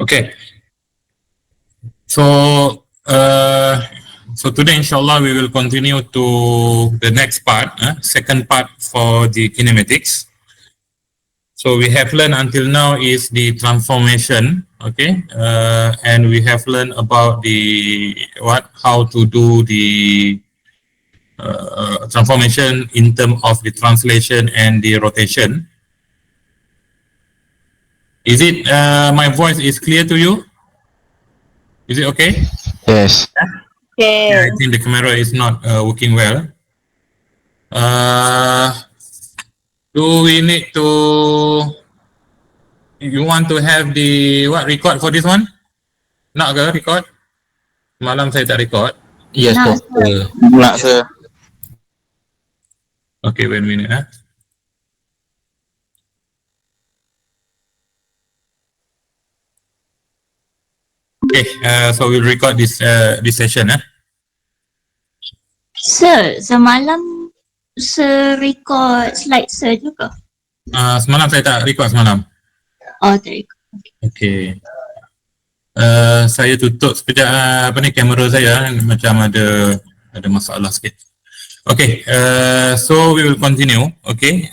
Okay. So today, inshallah, we will continue to the next part, second part for the kinematics. So we have learned until now is the transformation, okay, and we have learned about the how to do the transformation in terms of the translation and the rotation. Is it my voice is clear to you? Is it okay? Yes. Okay. Yeah, I think the camera is not working well. Do we need to? You want to have the record for this one? Nak ke record? Malam saya tak record. Yes, Nak, sir. Nak, sir. Okay, wait a minute. Okay, so we'll record this session. Sir, semalam sir record slide sir juga? Semalam saya tak record semalam. Oh, tak record. Okay. Saya tutup sekejap kamera saya macam ada masalah sikit. Okay, so we will continue. Okay,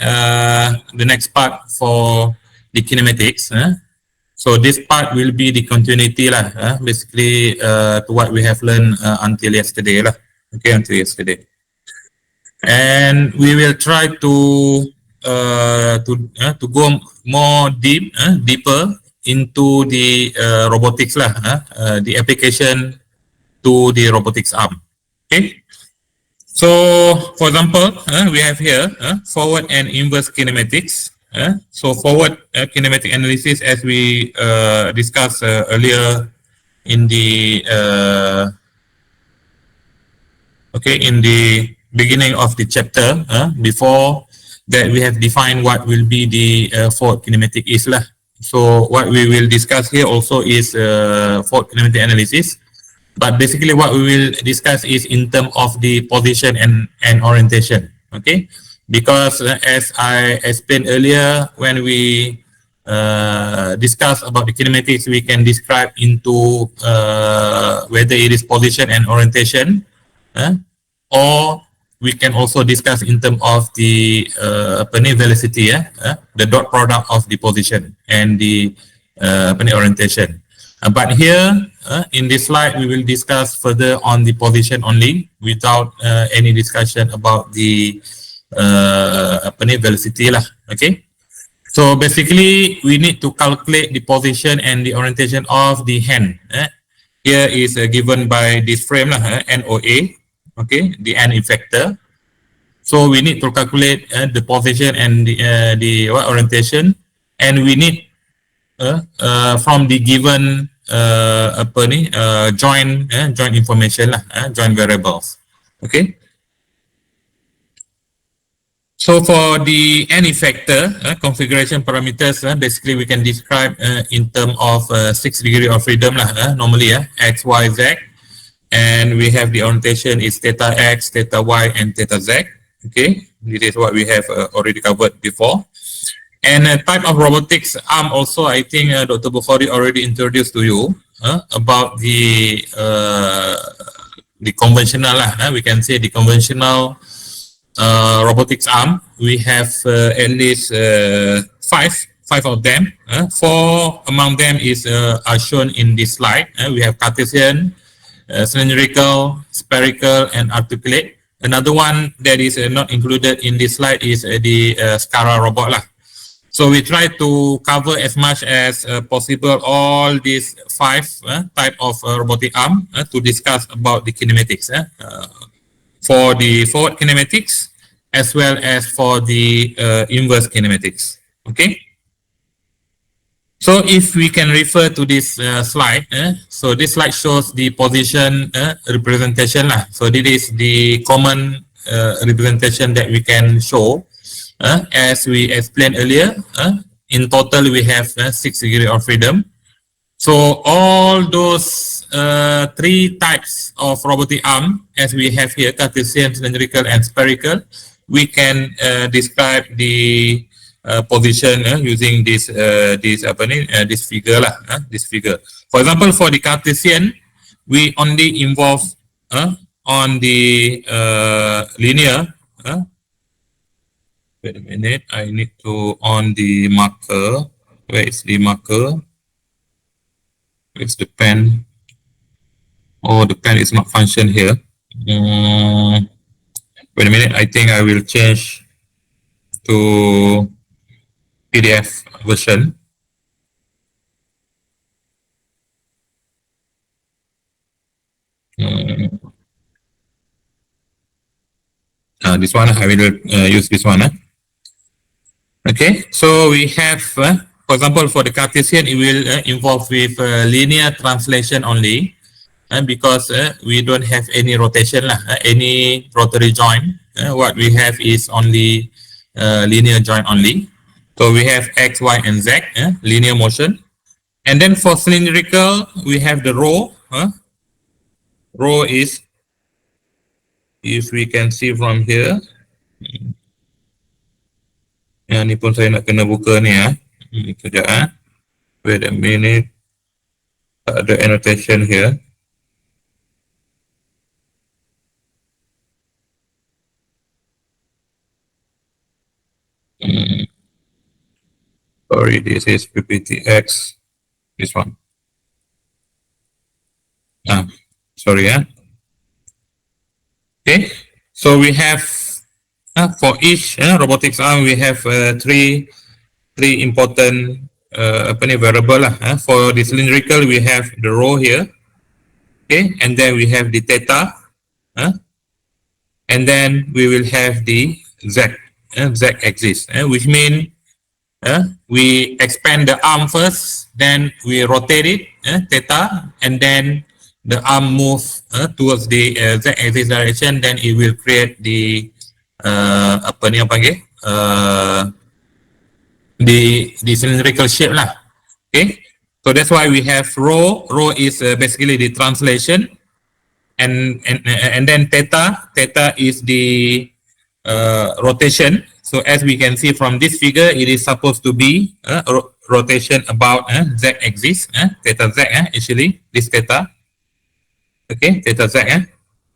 the next part for the kinematics. So this part will be the continuity lah, basically to what we have learned until yesterday lah. Okay, until yesterday, and we will try to go more deeper into the robotics lah, the application to the robotics arm. Okay, so for example, we have here forward and inverse kinematics. So forward kinematic analysis, as we discussed earlier in the in the beginning of the chapter, before that we have defined what will be the forward kinematic is lah. So what we will discuss here also is forward kinematic analysis, but basically what we will discuss is in terms of the position and orientation. Okay, because as I explained earlier, when we discuss about the kinematics, we can describe into whether it is position and orientation, or we can also discuss in terms of the velocity, the dot product of the position and the orientation. But here in this slide, we will discuss further on the position only, without any discussion about the velocity lah. Okay, so basically we need to calculate the position and the orientation of the hand. Here is given by this frame lah, NOA. Okay, the end effector. So we need to calculate the position and the orientation, and we need from the given joint information lah, joint variables. Okay. So for the end effector configuration parameters, basically we can describe in terms of 6 degree of freedom lah, normally X, Y, Z, and we have the orientation is theta X, theta Y, and theta Z. Okay, this is what we have already covered before. And type of robotics arm also, I think Dr. Bukhari already introduced to you about the conventional lah. We can say the conventional robotics arm. We have at least five of them. 4 among them is are shown in this slide. We have Cartesian, cylindrical, spherical, and articulate. Another one that is not included in this slide is the SCARA robot lah. So we try to cover as much as possible all these 5 type of robotic arm to discuss about the kinematics. For the forward kinematics as well as for the inverse kinematics. Okay. So if we can refer to this slide, so this slide shows the position representation lah. So this is the common representation that we can show. As we explained earlier, in total we have 6 degrees of freedom. So all those 3 types of robotic arm, as we have here, Cartesian, cylindrical, and spherical, we can describe the position using this figure lah, this figure. For example, for the Cartesian, we only involve on the linear. Wait a minute, I need to on the marker. Where is the marker? Where's the pen? Oh, the pen is not function here. Wait a minute, I think I will change to PDF version. This one, I will use this one. Okay, so we have, for example, for the Cartesian, it will involve with linear translation only, because we don't have any rotation, any rotary joint. What we have is only linear joint only. So we have X, Y, and Z, linear motion. And then for cylindrical, we have the rho. Rho is, if we can see from here, ya, ni pun saya nak kena buka ni ya. Sekejap Wait a minute. Tak ada annotation here. Sorry, this is PPTX. This one. Sorry Okay, so we have for each robotics arm we have three important variable lah. For the cylindrical we have the rho here, okay, and then we have the theta, and then we will have the z axis, which mean we expand the arm first, then we rotate it theta, and then the arm move towards the z axis direction, then it will create the apa ni yang panggil the cylindrical shape lah. Okay, so that's why we have rho. Rho is basically the translation, and then theta is the rotation. So as we can see from this figure, it is supposed to be rotation about z axis, theta z actually this theta. Okay, theta z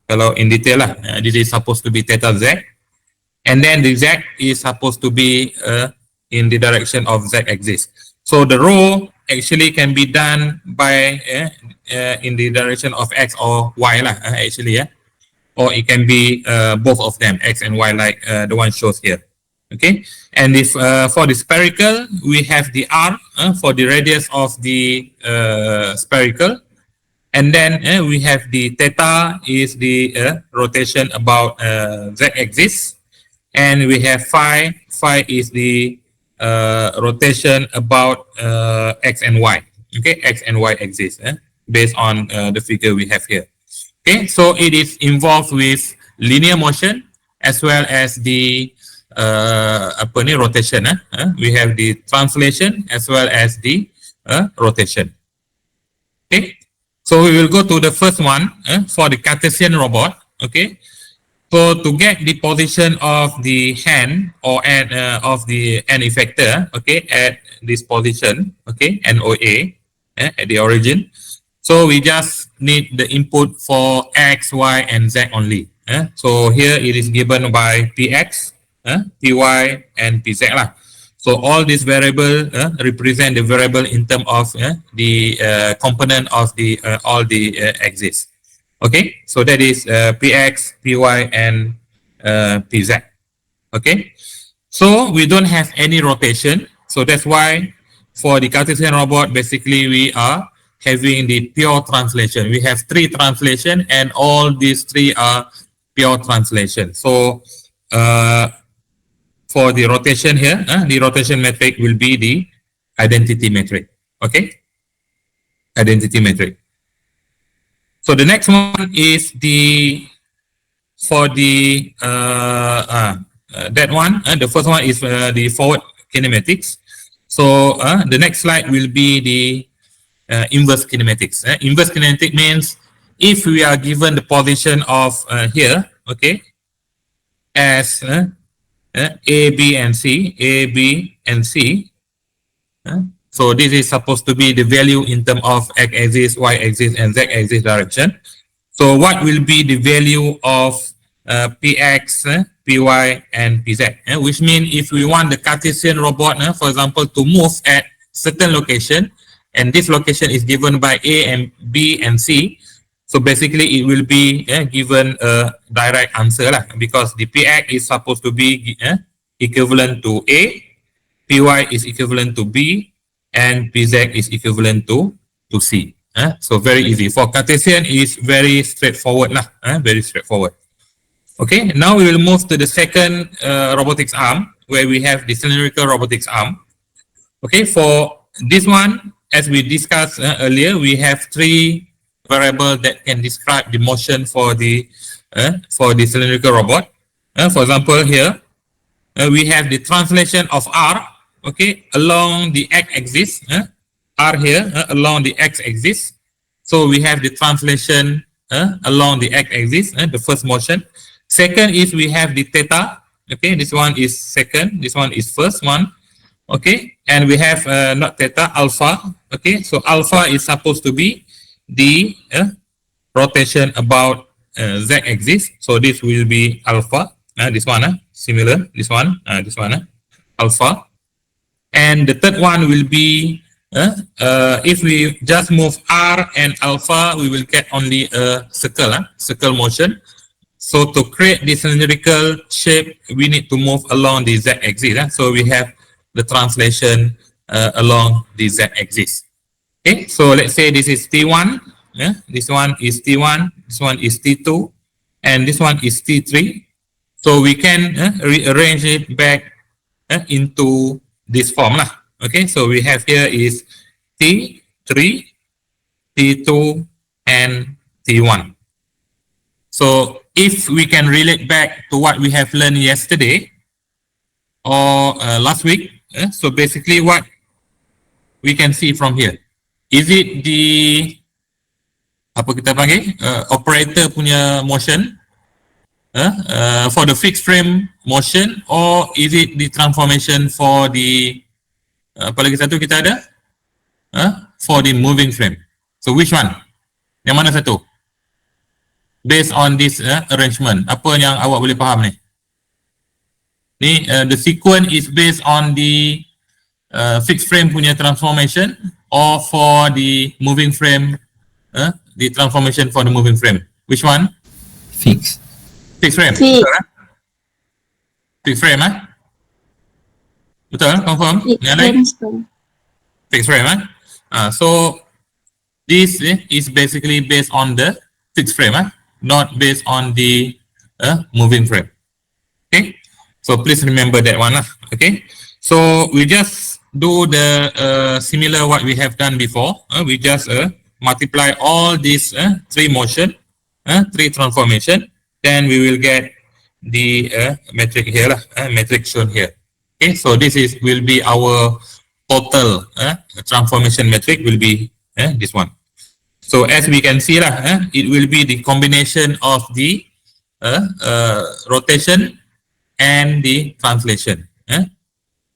kalau in detail lah, this is supposed to be theta z, and then the z is supposed to be in the direction of z axis. So the rho actually can be done by in the direction of x or y lah, actually or it can be both of them, x and y, like the one shows here. Okay, and if for the spherical we have the r for the radius of the spherical. And then we have the theta is the rotation about z axis, and we have phi. Phi is the rotation about x and y. Okay, x and y axis based on the figure we have here. Okay, so it is involved with linear motion as well as the rotation. We have the translation as well as the rotation. Okay. So we will go to the first one for the Cartesian robot. Okay, so to get the position of the hand or of the end effector, okay, at this position, okay, NOA at the origin. So we just need the input for X, Y, and Z only. So here it is given by PX, PY, and PZ lah. So all these variable represent the variable in terms of the component of the all the axis. Okay, so that is PX, PY, and PZ. Okay, so we don't have any rotation. So that's why for the Cartesian robot, basically we are having the pure translation. We have 3 translation, and all these 3 are pure translation. So for the rotation here, the rotation metric will be the identity metric. Okay, identity metric. So the next one is the for the that one. The first one is the forward kinematics. So the next slide will be the inverse kinematics. Inverse kinematic means if we are given the position of here, okay, as A, B, and C, A, B, and C. So this is supposed to be the value in terms of x-axis, y-axis, and z-axis direction. So what will be the value of Px, Py, and Pz? Which means if we want the Cartesian robot, for example, to move at certain location, and this location is given by A and B and C, so basically it will be given a direct answer lah, because the Px is supposed to be equivalent to A, Py is equivalent to B, and Pz is equivalent to C. So very easy. For Cartesian is very straightforward lah, very straightforward. Okay, now we will move to the second robotics arm, where we have the cylindrical robotics arm. Okay, for this one, as we discussed earlier, we have three variables that can describe the motion for the cylindrical robot. For example, here we have the translation of R, okay, along the x-axis. R here along the x-axis. So we have the translation along the x-axis, the first motion. Second is we have the theta. Okay, this one is second, this one is first one. Okay, and we have not theta, alpha. Okay, so alpha is supposed to be the rotation about z-axis. So this will be alpha. This one similar. This one alpha. And the third one will be if we just move R and alpha, we will get only a circle, circle motion. So to create this cylindrical shape, we need to move along the z-axis. So we have the translation along the z-axis. Okay, so let's say this is T1, this one is T1, this one is T2, and this one is T3. So we can rearrange it back into this form lah. Okay, so we have here is T3, T2, and T1. So if we can relate back to what we have learned yesterday or last week, so basically what we can see from here, is it the apa kita panggil operator punya motion for the fixed frame motion, or is it the transformation for the apa lagi satu kita ada for the moving frame? So which one? Yang mana satu? Based on this arrangement, apa yang awak boleh faham ni? Ni the sequence is based on the fixed frame punya transformation, or for the moving frame, the transformation for the moving frame. Which one? Fixed. Fixed frame. Fixed. Betul, fixed frame, betul, confirm? Yang lain? Fixed frame, so this is basically based on the fixed frame, not based on the moving frame. Okay, so please remember that one. Okay, so we just do the similar what we have done before. We just multiply all these three motion, three transformation, then we will get the metric here, metric shown here. Okay, so this will be our total transformation metric will be this one. So as we can see it will be the combination of the rotation and the translation.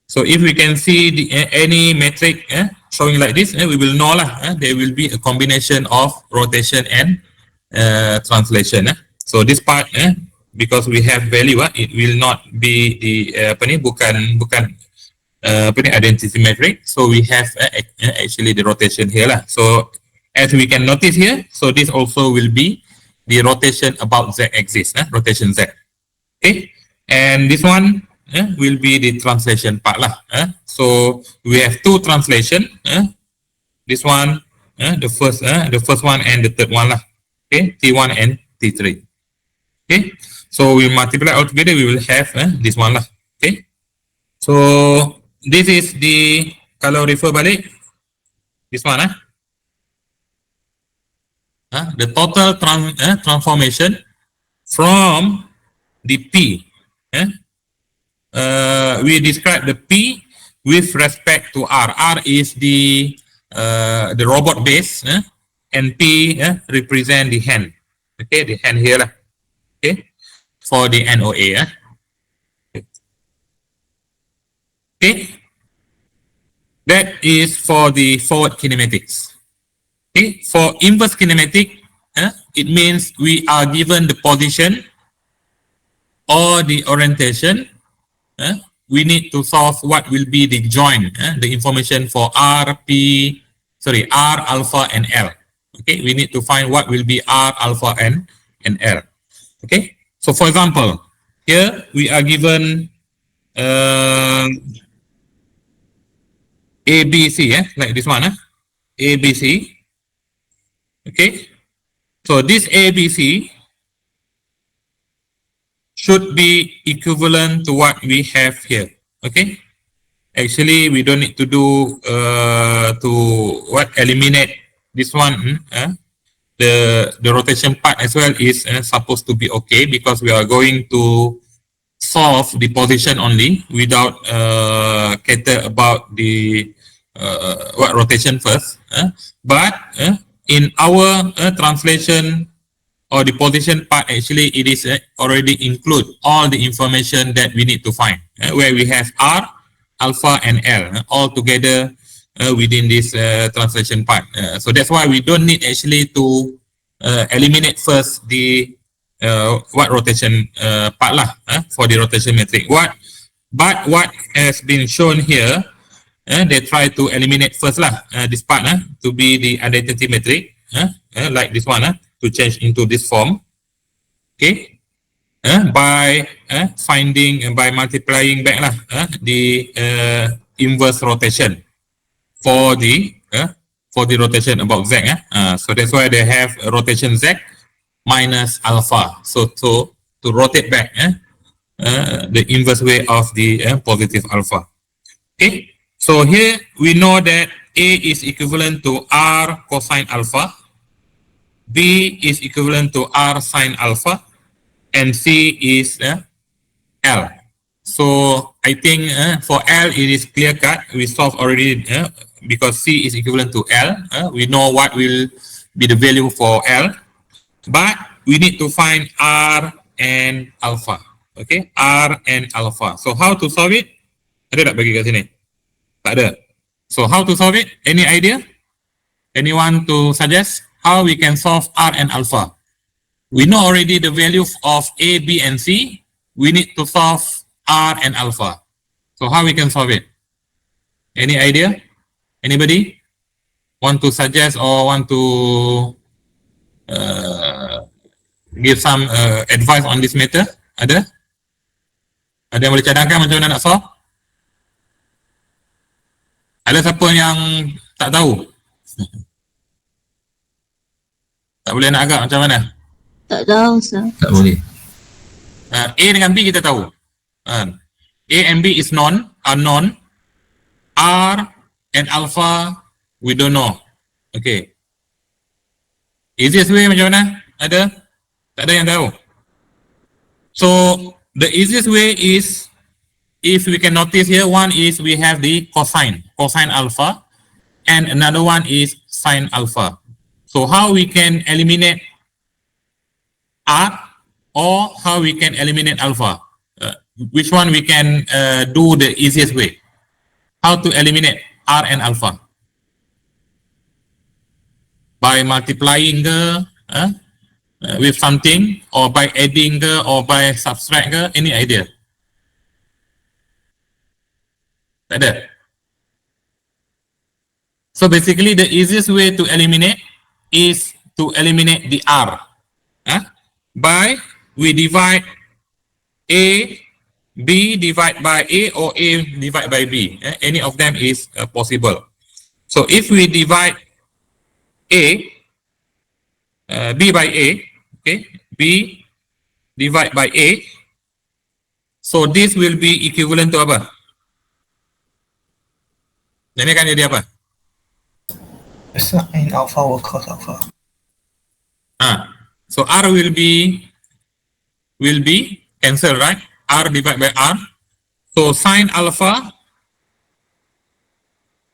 So if we can see the any metric showing like this, we will know there will be a combination of rotation and translation. So this part because we have value, it will not be the bukan identity metric. So we have actually the rotation here So as we can notice here, so this also will be the rotation about z-axis, rotation z. Okay, and this one will be the translation part So we have two translation. This one, the first one and the third one Okay, T1 and T3. Okay, so we multiply all together, we will have this one Okay, so this is the, kalau refer balik, this one the total transformation from the P. We describe the P with respect to R. R is the robot base, and P represent the hand. Okay, the hand here. Okay, for the NOA. Okay. Okay, that is for the forward kinematics. Okay, for inverse kinematic, it means we are given the position or the orientation. We need to solve what will be the joint, the information for R, alpha, and L. Okay, we need to find what will be R, alpha, and L. Okay, so for example, here we are given A, B, C, like this one, A, B, C. Okay, so this A, B, C should be equivalent to what we have here. Okay, actually we don't need to do eliminate this one. The rotation part as well is supposed to be okay, because we are going to solve the position only without cater about the rotation first. But in our translation or the position part, actually it is already include all the information that we need to find, where we have R, alpha, and L all together within this translation part. So that's why we don't need actually to eliminate first the rotation part lah, for the rotation metric. But what has been shown here, they try to eliminate first lah, this part to be the identity metric, like this one, to change into this form. Okay, by finding and by multiplying back lah, the inverse rotation for the rotation about Z. So that's why they have a rotation Z minus alpha. So to rotate back the inverse way of the positive alpha. Okay, so here we know that A is equivalent to R cosine alpha, B is equivalent to R sine alpha, and C is L. So I think for L it is clear cut. We solved already because C is equivalent to L. We know what will be the value for L, but we need to find R and alpha. Okay, R and alpha. So how to solve it? Ada tak bagi kat sini? Tak ada. So how to solve it? Any idea? Anyone to suggest how we can solve R and alpha? We know already the value of A, B, and C. We need to solve R and alpha. So how we can solve it? Any idea? Anybody want to suggest or want to give some advice on this matter? Ada? Ada yang boleh cadangkan macam mana nak solve? Ada siapa yang tak tahu? Tak boleh nak agak macam mana? Tak tahu, sir. Tak boleh. A dengan B kita tahu. A and B is unknown. R and alpha we don't know. Okay. Easiest way macam mana? Ada? Tak ada yang tahu. So the easiest way is, if we can notice here, one is we have the cosine alpha, and another one is sine alpha. So how we can eliminate R, or how we can eliminate alpha? Which one we can do the easiest way? How to eliminate R and alpha? By multiplying with something, or by adding or by subtract? Any idea? Tak ada. So basically the easiest way to eliminate is to eliminate the R. By we divide A, B divide by A, or A divide by B. Any of them is possible. So if we divide A, B by A, okay, B divide by A, so this will be equivalent to apa? Ini kan jadi apa? Sine alpha or cos alpha. So R will be cancel, right? R divided by R. So sine alpha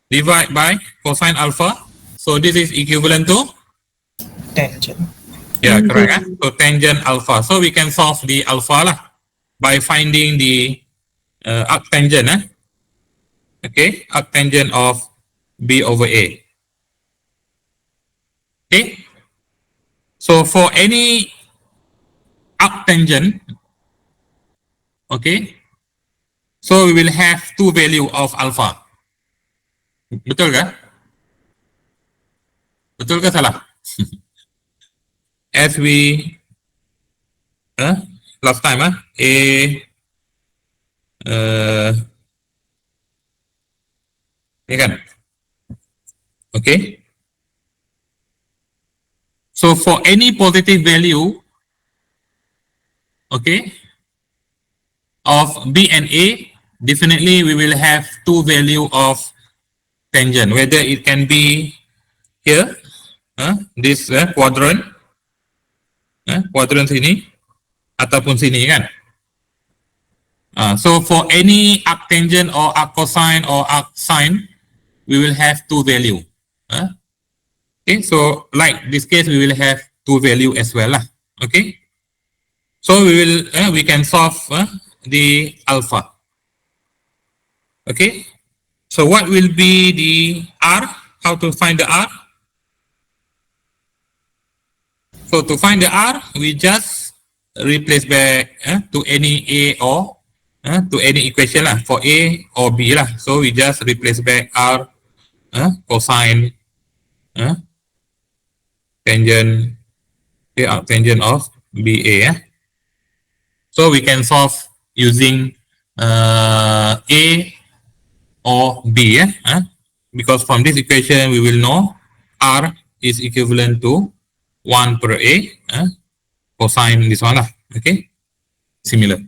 divide by cosine alpha. So this is equivalent to Tangent. Yeah, correct. So tangent alpha. So we can solve the alpha lah by finding the arctangent. Okay, arctangent of B over A. Okay, so for any arctangent, okay, so we will have two value of alpha. Betul ke? Betul ke salah? As we last time, ni kan? Okay. So for any positive value, okay, of B and A, definitely we will have two value of tangent, whether it can be here, this quadrant, quadrant sini, ataupun sini kan. So for any arctangent or arccosine or arcsine, we will have two value. Okay, so like this case, we will have two value as well lah. Okay, so we can solve the alpha. Okay, so what will be the R? How to find the R? So to find the R, we just replace back to any A or to any equation lah, for A or B lah. So we just replace back R cosine tangent, the arctangent of BA. So we can solve using A or B, because from this equation we will know R is equivalent to 1 per A, cosine this one lah, okay, similar.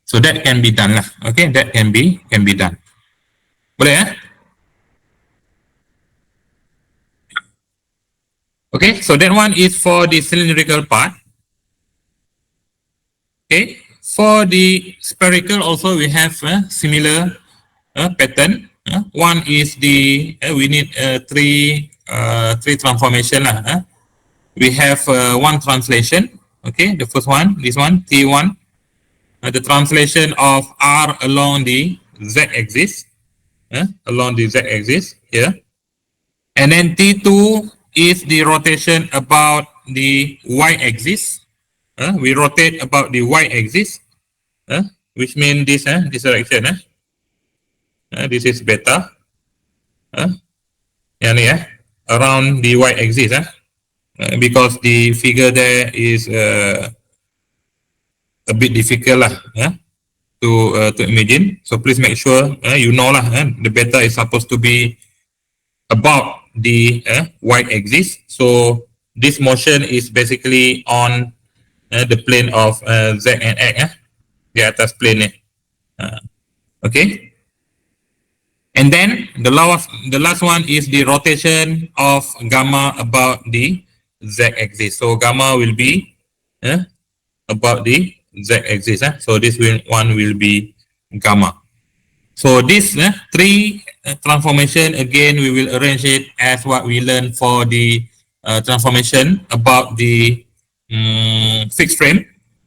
So that can be done lah, okay, that can be done. Boleh Okay, so that one is for the cylindrical part. Okay, for the spherical also we have a similar pattern. One is the we need three transformation lah. We have one translation. Okay, the first one, this one T1, the translation of R along the z-axis, along the z-axis here, and then T2 is the rotation about the y-axis. We rotate about the y-axis, which means this direction. This is beta. Around the y-axis. Because the figure there is a bit difficult to imagine. So please make sure you know the beta is supposed to be about the y-axis. So this motion is basically on the plane of z and x, di atas plane. Okay. And then the last one is the rotation of gamma about the z-axis. So gamma will be about the z-axis. So this one will be gamma. So this three transformation, again, we will arrange it as what we learned for the transformation about the fixed frame.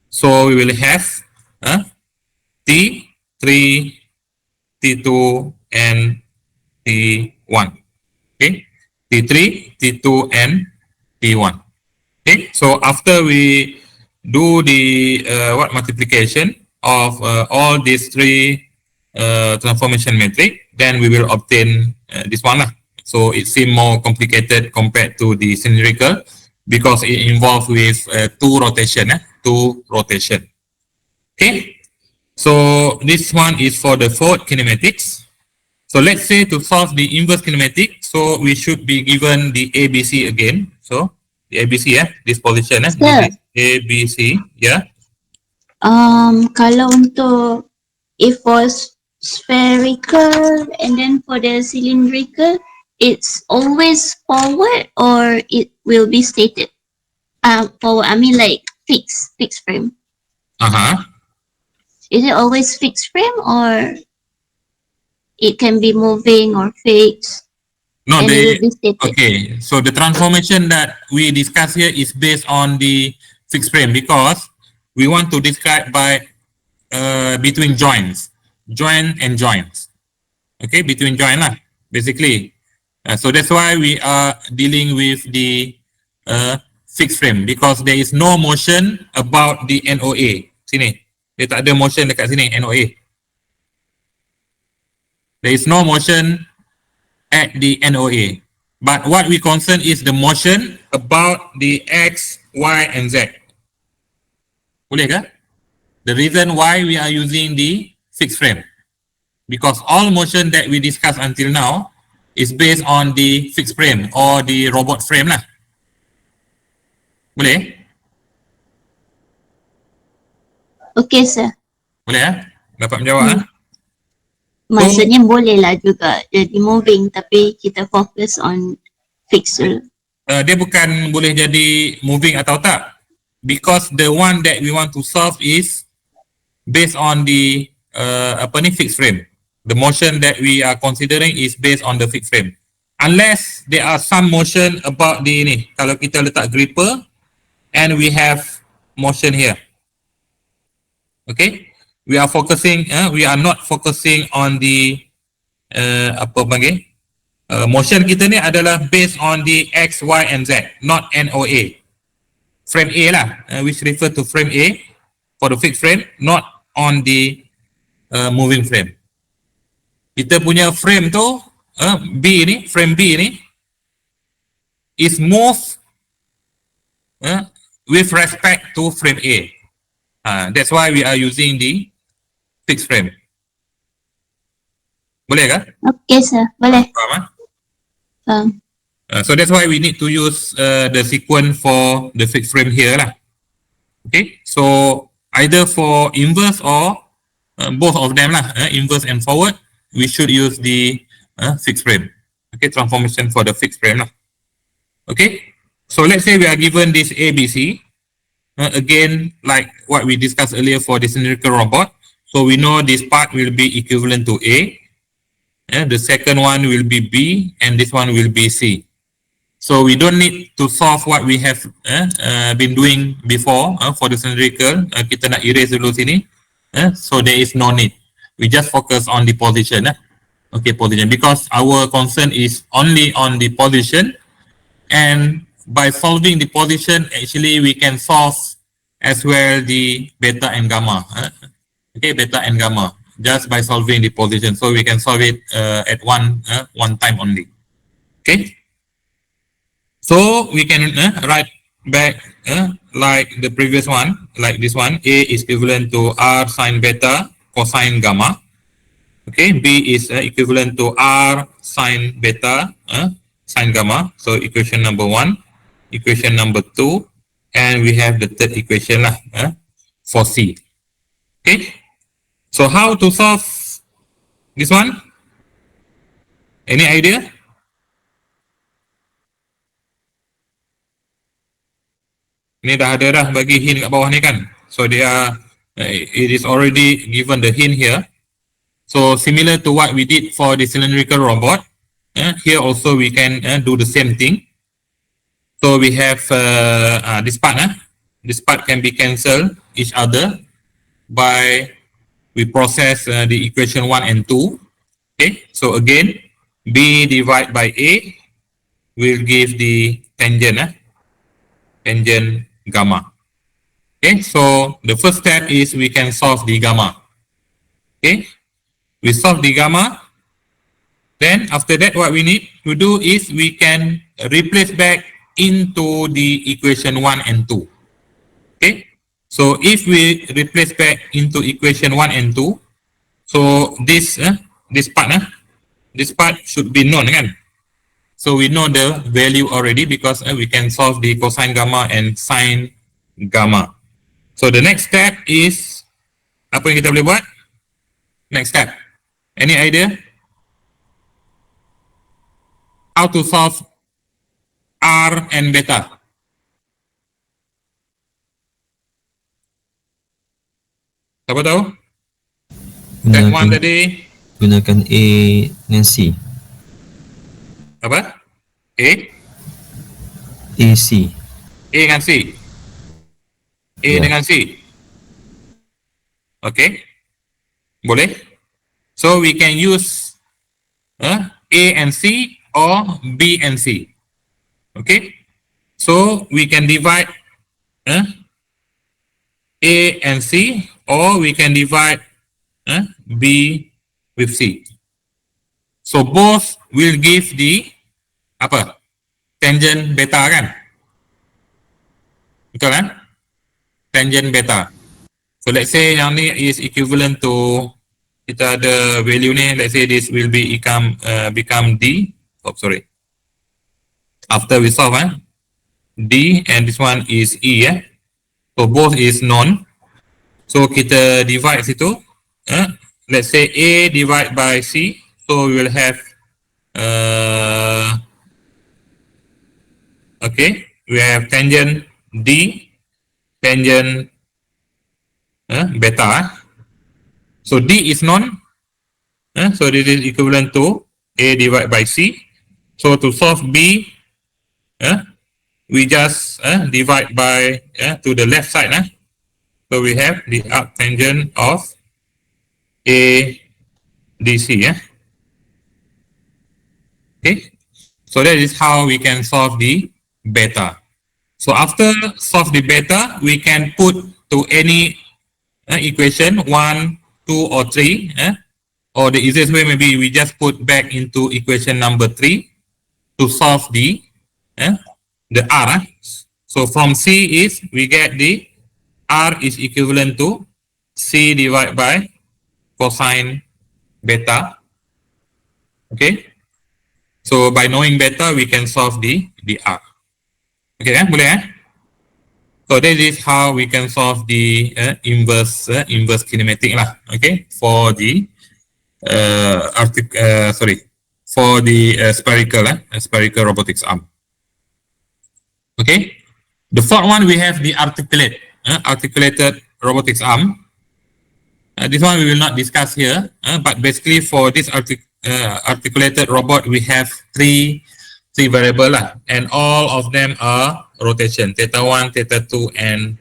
So we will have T3, T2, and T1. Okay, T3, T2, and T1. Okay, so after we do the multiplication of all these three transformation metric, then we will obtain this one lah. So it seems more complicated compared to the cylindrical because it involves with two rotation. Okay, so this one is for the fourth kinematics. So let's say to solve the inverse kinematic, so we should be given the ABC again. So the ABC, this position, this is ABC, Kalau untuk if for spherical and then for the cylindrical, it's always forward or it will be stated. Forward, I mean like fixed frame. Is it always fixed frame or it can be moving or fixed? No, and it will be stated. Okay, so the transformation that we discuss here is based on the fixed frame because we want to describe by between joints, joint and joints. Okay, between joint lah, basically. So that's why we are dealing with the fixed frame, because there is no motion about the NOA. Sini, dia tak ada motion dekat sini, NOA. There is no motion at the NOA. But what we concern is the motion about the X, Y, and Z. Boleh ke? The reason why we are using the fixed frame, because all motion that we discussed until now is based on the fixed frame or the robot frame lah. Boleh? Okay, sir. Boleh ya? Dapat menjawab? Maksudnya boleh lah juga jadi moving tapi kita fokus on fixed dulu. Dia bukan boleh jadi moving atau tak, because the one that we want to solve is based on the fixed frame. The motion that we are considering is based on the fixed frame. Unless there are some motion about the ni. Kalau kita letak gripper and we have motion here. Okay? We are not focusing on the motion kita ni adalah based on the X, Y, and Z, not NOA. Frame A lah, which refer to frame A for the fixed frame, not on the moving frame. Kita punya frame tu, frame B ni is moved with respect to frame A. That's why we are using the fixed frame. Boleh ke? Okay, sir. Boleh. Faham? So that's why we need to use the sequence for the fixed frame here lah. Okay, so either for inverse or both of them lah, inverse and forward, we should use the fixed frame. Okay, transformation for the fixed frame lah. Okay, so let's say we are given this ABC. Again, like what we discussed earlier for the cylindrical robot, so we know this part will be equivalent to A, the second one will be B, and this one will be C. So we don't need to solve what we have been doing before for the cylindrical. Kita nak erase dulu sini, so there is no need. We just focus on the position. Okay, position, because our concern is only on the position, and by solving the position, actually we can solve as well the beta and gamma. Okay, beta and gamma, just by solving the position. So we can solve it at one time only. Okay, so we can write back like the previous one, like this one. A is equivalent to R sine beta cosine gamma. Okay, B is equivalent to R sine beta sine gamma. So equation number 1, equation number 2, and we have the third equation lah for C. Okay, so how to solve this one? Any idea? Ni dah ada dah bagi hint kat bawah ni kan. So they are it is already given the hint here. So similar to what we did for the cylindrical robot, here also we can do the same thing. So we have this part. This part can be cancelled each other by we process the equation 1 and 2. Okay, so again B divided by A will give the tangent tangent gamma. Okay, so the first step is we can solve the gamma. Okay, we solve the gamma. Then after that, what we need to do is we can replace back into the equation 1 and 2. Okay, so if we replace back into equation 1 and 2, so this part should be known kan. So we know the value already because we can solve the cosine gamma and sine gamma. So the next step is apa yang kita boleh buat? Next step, any idea? How to solve R and beta? Siapa tahu? That one tadi. Gunakan A dengan C. Apa? A? AC. A dengan C. A dengan C. Okay. Boleh? So we can use A and C or B and C. Okay, so we can divide A and C, or we can divide B with C. So both will give the apa? Tangent beta kan? Betul kan? Tangent beta. So let's say yang ni is equivalent to, kita ada value ni, let's say this will be become D. Oh, sorry. After we solve D, and this one is E So both is known. So kita divide situ. Let's say A divide by C. So we will have okay, we have tangent D, tangent beta. So D is known. So this is equivalent to A divided by C. So to solve B, we just divide by to the left side. So we have the arctangent of ADC. Okay. So that is how we can solve the beta. So after solve the beta, we can put to any equation 1, 2, or 3. Or the easiest way, maybe we just put back into equation number 3 to solve the R. So from C is, we get the R is equivalent to C divided by cosine beta. Okay. So by knowing beta, we can solve the R. Okay, boleh So that is how we can solve the inverse kinematic lah. Okay, for the for the spherical robotics arm. Okay, the fourth one, we have the articulated robotics arm. This one we will not discuss here, but basically for this articulated robot, we have three variable and all of them are rotation, theta 1, theta 2, and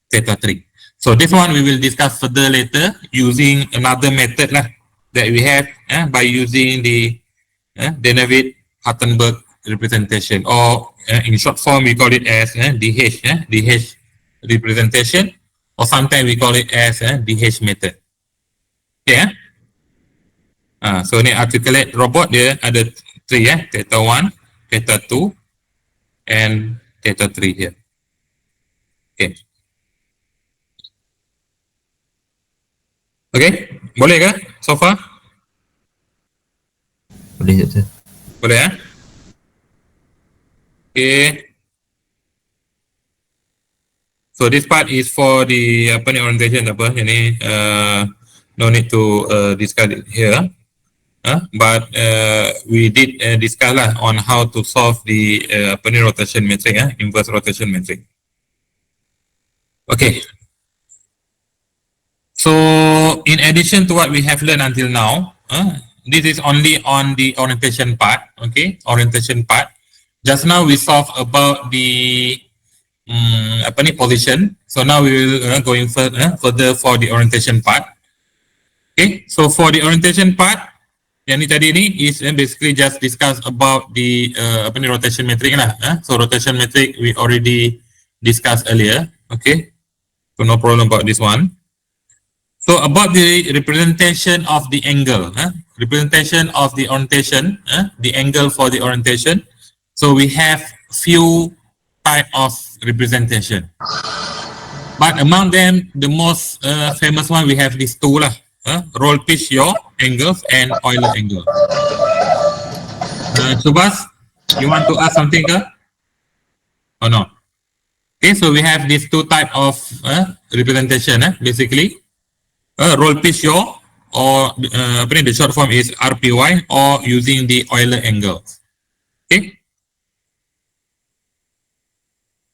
theta 3. So this one we will discuss further later using another method that we have by using the Denevit-Hartenberg representation, or in short form we call it as DH representation, or sometimes we call it as DH method. Okay, so ni articulate robot dia ada 3 theta 1, theta 2, and theta 3 here. Okay. Okay, boleh ke so far? Boleh Doktor. Boleh Okay. So this part is for the orientation ini no need to discuss it here. But we did discuss on how to solve the rotation metric, inverse rotation metric. Okay. So in addition to what we have learned until now, this is only on the orientation part. Okay, orientation part. Just now we solved about the position. So now we will going further for the orientation part. Okay, so for the orientation part, yang ni tadi ni is basically just discuss about the rotation metric lah. So rotation metric we already discussed earlier. Okay, so no problem about this one. So about the representation of the angle, representation of the orientation, the angle for the orientation. So we have few type of representation, but among them the most famous one we have these two lah. Roll pitch yaw angles and Euler angle. Subhas, you want to ask something ke? Oh no. Okay, so we have these two type of representation basically. Roll pitch yaw, or the short form is RPY, or using the Euler angle. Okay.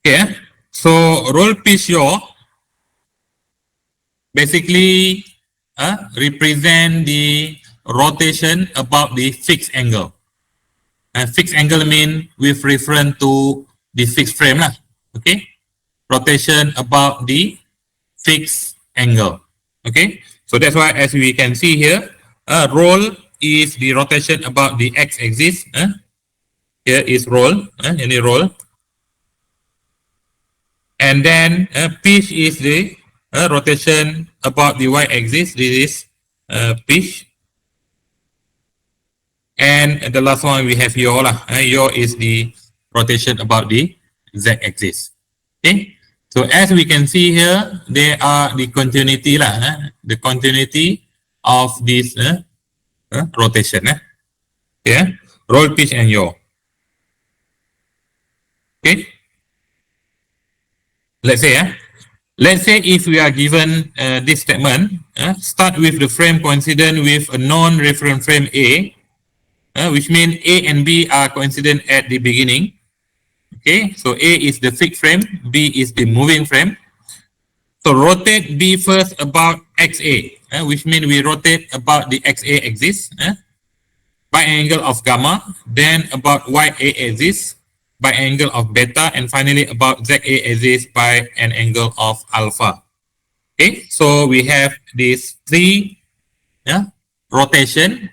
Okay. So roll pitch yaw basically represent the rotation about the fixed angle. Fixed angle mean with reference to the fixed frame lah. Okay, rotation about the fixed angle. Okay, so that's why as we can see here, roll is the rotation about the x-axis. Here is roll, any roll. And then pitch is the rotation about the y-axis. This is pitch. And the last one we have yaw lah. Yaw is the rotation about the z-axis. Okay. So as we can see here, there are the continuity lah. The continuity of this rotation. Yeah. Roll, pitch, and yaw. Okay. Let's say if we are given this statement, start with the frame coincident with a non-reference frame A, which means A and B are coincident at the beginning. Okay, so A is the fixed frame, B is the moving frame. So rotate B first about XA, which means we rotate about the XA axis by angle of gamma, then about YA axis by angle of beta, and finally about ZA axis by an angle of alpha. Okay, so we have these three rotation,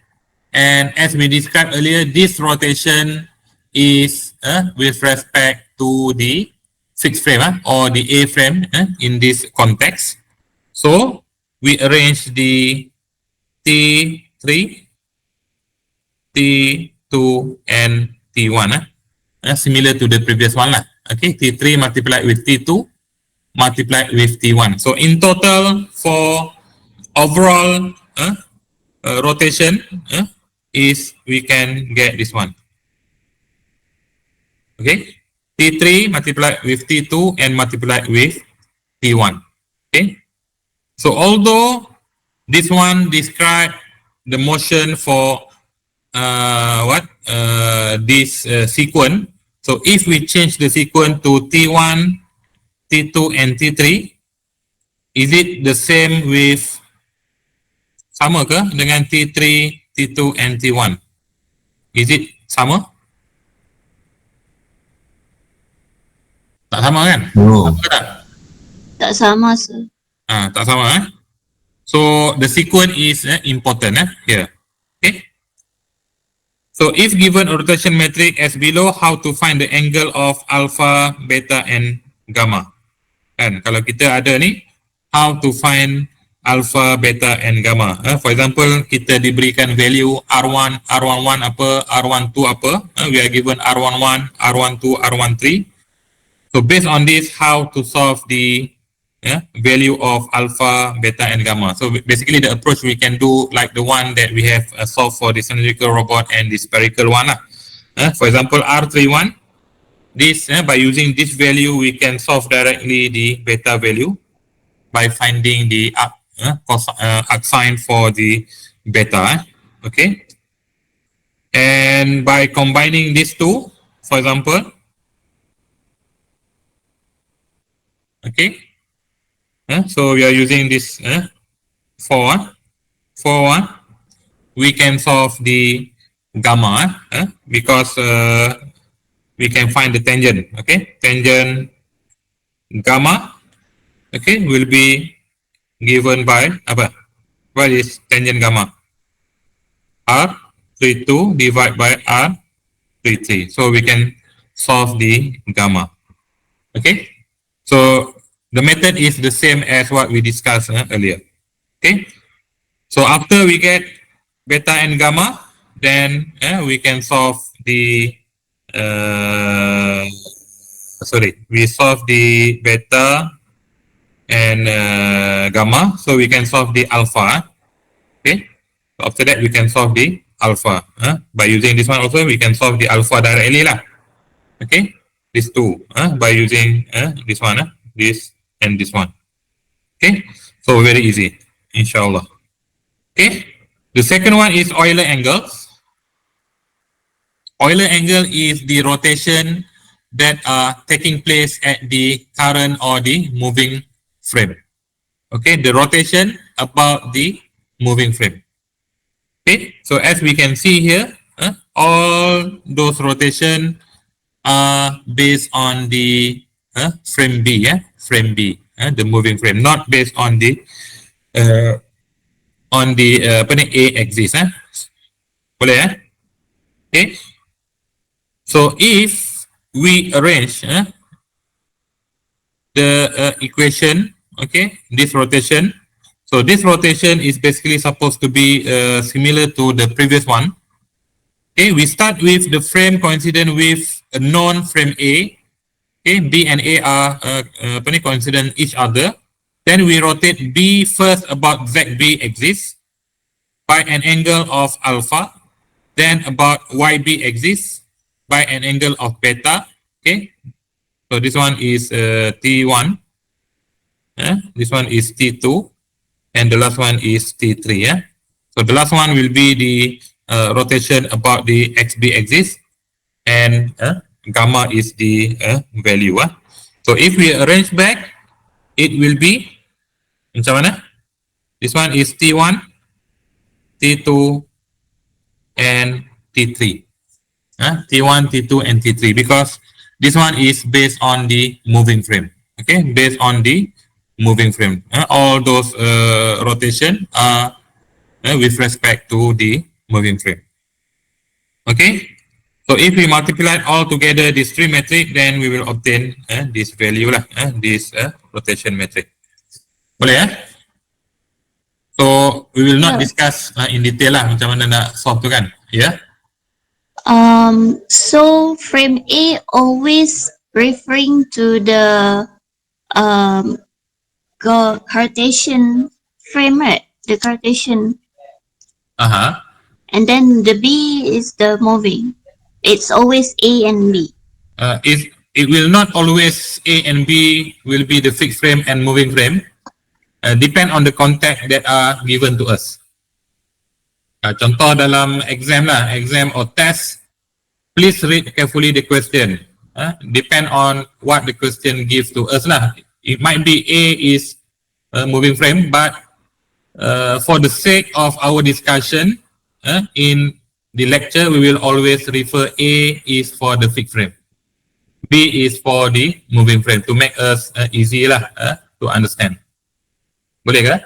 and as we described earlier, this rotation is with respect to the fixed frame or the A frame in this context. So we arrange the T3, T2, and T1 similar to the previous one lah. Okay, T3 multiplied with T2 multiplied with T1. So in total for overall rotation is we can get this one. Okay, T3 multiplied with T2 and multiplied with T1. Okay, so although this one describe the motion for this sequence. So if we change the sequence to T1, T2, and T3, is it the same with sama ke dengan T3, T2, and T1? Is it sama? Tak sama kan? No. Sama tak? Tak sama, sir. Tak sama. So the sequence is important here. Okay. So if given a rotation metric as below, how to find the angle of alpha, beta, and gamma? Kan, kalau kita ada ni, how to find alpha, beta, and gamma. For example, kita diberikan value R1, R11 apa, R12 apa. We are given R11, R12, R13. So based on this, how to solve the value of alpha, beta, and gamma. So basically the approach we can do like the one that we have solved for the cylindrical robot and the spherical one. For example, R31, this by using this value we can solve directly the beta value by finding the arc sign for the beta. Okay, and by combining these two, for example, okay. So we are using this 4, we can solve the gamma because we can find the tangent. Okay, tangent gamma will be given by apa? What is tangent gamma? R32 divided by R33. So we can solve the gamma. Okay, so the method is the same as what we discussed earlier. Okay, so after we get beta and gamma, then we can solve the we solve the beta and gamma, so we can solve the alpha. Okay, so after that we can solve the alpha by using this one. Also we can solve the alpha directly lah. Okay, these two by using this one, this and this one. Okay, so very easy, inshallah. Okay, the second one is Euler angles. Euler angle is the rotation that are taking place at the current or the moving frame. Okay, the rotation about the moving frame. Okay, so as we can see here, all those rotation are based on the frame B, frame B, the moving frame, not based on the A axis. Boleh ya? Okay. So if we arrange the equation, okay, this rotation. So this rotation is basically supposed to be similar to the previous one. Okay, we start with the frame coincident with a known frame A. Okay, B and A are coincident each other. Then we rotate B first about ZB axis by an angle of alpha. Then about YB axis by an angle of beta. Okay, so this one is T1. This one is T2. And the last one is T3. Yeah. So the last one will be the rotation about the XB axis. And gamma is the value. So if we arrange back, it will be macam mana? This one is T1, T2, and T3. T1, T2, and T3 because this one is based on the moving frame. Okay, based on the moving frame. All those rotation are with respect to the moving frame. Okay. So if we multiply all together this three metric, then we will obtain this value lah, this rotation metric. Boleh ya? So we will not discuss in detail lah macam mana nak solve tu kan, ya? So frame A always referring to the Cartesian frame, right? The Cartesian. And then the B is the moving. It's always A and B. It will not always A and B will be the fixed frame and moving frame. Depend on the context that are given to us. Contoh dalam exam lah, exam or test, please read carefully the question. Depend on what the question gives to us lah. It might be A is a moving frame, but for the sake of our discussion in the lecture, we will always refer A is for the fixed frame, B is for the moving frame to make us easy lah to understand. Boleh ke?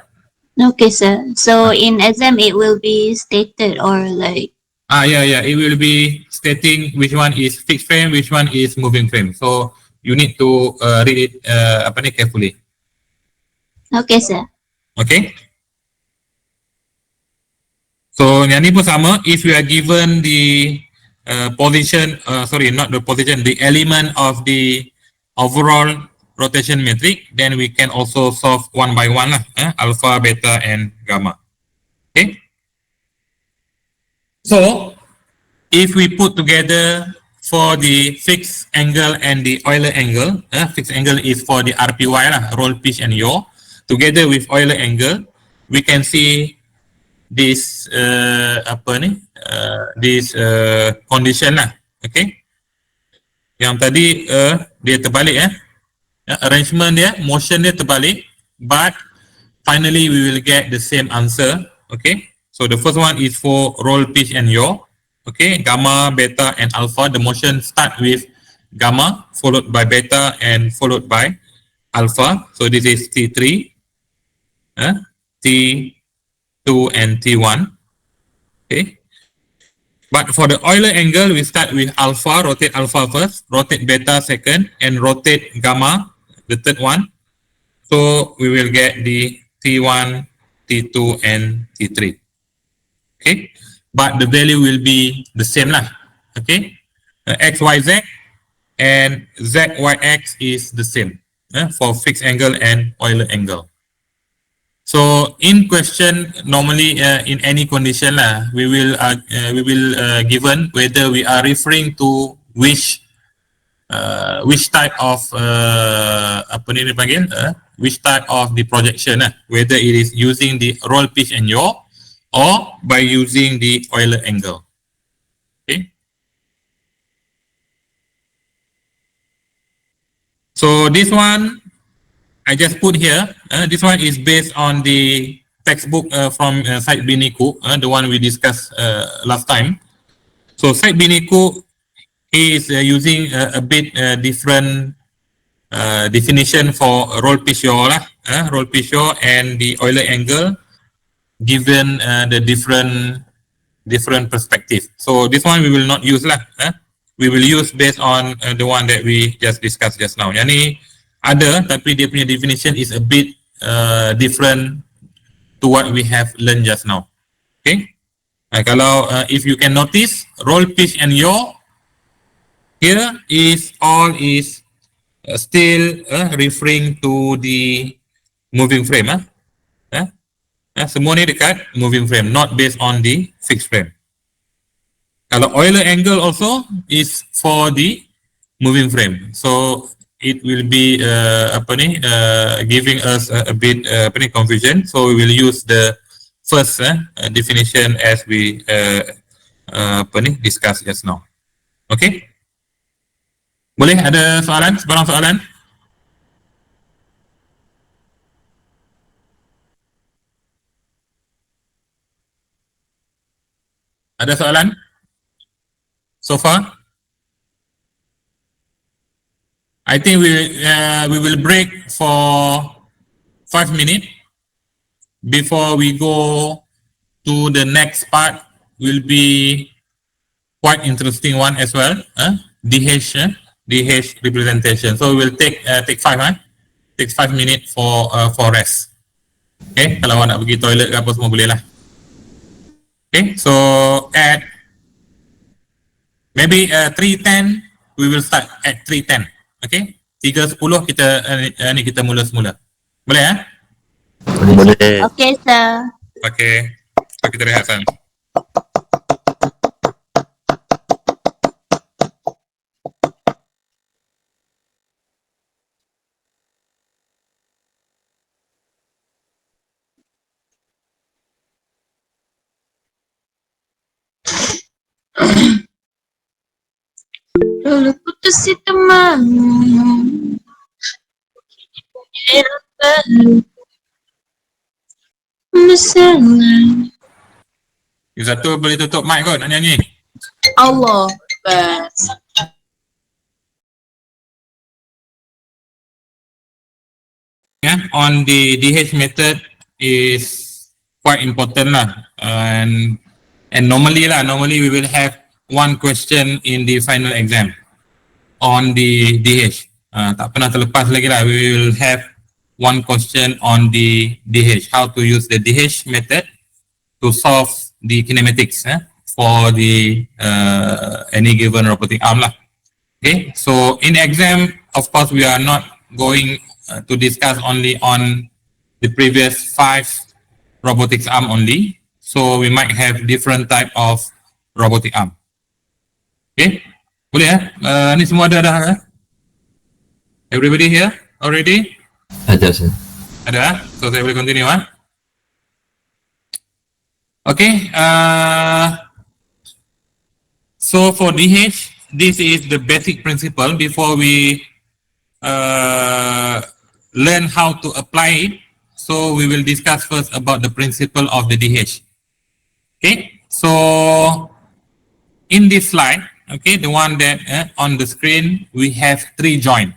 Okay, sir. So in exam, it will be stated or like. Yeah. It will be stating which one is fixed frame, which one is moving frame. So you need to read it carefully. Okay, sir. Okay. So yang ni pun sama. If you are given the position, not the position, the element of the overall rotation metric, then we can also solve one by one lah, alpha, beta, and gamma. Okay. So if we put together for the fixed angle and the Euler angle, fixed angle is for the RPY lah, roll, pitch, and yaw. Together with Euler angle, we can see this this condition lah. Okay. Yang tadi dia terbalik arrangement dia, motion dia terbalik, but finally we will get the same answer. Okay. So the first one is for roll, pitch, and yaw. Okay, gamma, beta, and alpha. The motion start with gamma, followed by beta, and followed by alpha. So this is T3, T2, and T1. Okay. But for the Euler angle, we start with alpha, rotate alpha first, rotate beta second, and rotate gamma, the third one. So we will get the T1, T2, and T3. Okay. But the value will be the same lah. Okay. X, Y, Z, and Z, Y, X is the same for fixed angle and Euler angle. So in question, normally in any condition lah, we will given whether we are referring to which type of which type of the projection, whether it is using the roll, pitch, and yaw, or by using the Euler angle. Okay. So this one I just put here. This one is based on the textbook from Site Biniku, the one we discussed last time. So Site Biniku is using a bit different definition for roll, pitch, yaw lah, roll, pitch, yaw, and the Euler angle, given the different different perspective. So this one we will not use lah. We will use based on the one that we just discussed just now. Yang ni ada, tapi dia punya definition is a bit different to what we have learned just now. Okay. Kalau if you can notice, roll, pitch and yaw here is all is still referring to the moving frame. Semua ni dekat moving frame, not based on the fixed frame. Kalau Euler angle also is for the moving frame, so it will be giving us a bit confusion. So we will use the first definition as we discuss just now. Okay? Boleh ada soalan? Sebarang soalan? Ada soalan? So far? I think we will break for 5 minutes before we go to the next part. Will be quite interesting one as well. DH representation. So we will take 5 minutes for rest. Okay, kalau awak nak pergi toilet ke apa semua boleh lah. Okay, so at maybe 3:10 we will start at 3:10. Okay, 3:10 kita mula semula. Boleh ya? Boleh. Okay, sir. Okay, so kita rehat sekarang. Dulu putus si temanmu, dia perlu masalah. Satu boleh tutup mic kot nak nyanyi. Allah bas. Yeah, on the DH method is quite important lah, and normally we will have one question in the final exam on the DH. Tak pernah terlepas lagi lah, we will have one question on the DH, how to use the DH method to solve the kinematics for the any given robotic arm lah. Okay, so in the exam, of course, we are not going to discuss only on the previous 5 robotics arm only. So we might have different type of robotic arm. Okay, boleh ni semua ada dah. Everybody here already? Ada sir. Ada. So saya boleh continue Okay. So for DH, this is the basic principle. Before we learn how to apply it, so we will discuss first about the principle of the DH. Okay. So in this slide, okay, the one that on the screen, we have 3 joint.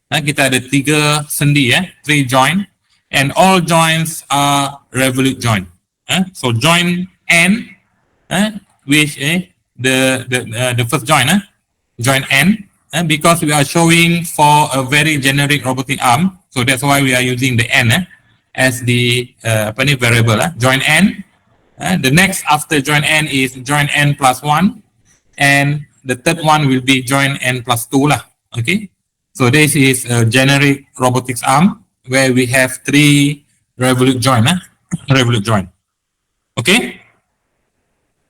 Kita ada 3 sendi 3 joint, and all joints are revolute joint. So joint N, which the first joint, joint N, because we are showing for a very generic robotic arm, so that's why we are using the N as the variable. Joint N. The next after joint N is joint N plus 1, and the third one will be joint N plus 2 lah. Okay, so this is a generic robotics arm where we have 3 revolute joint. Revolute joint. Okay,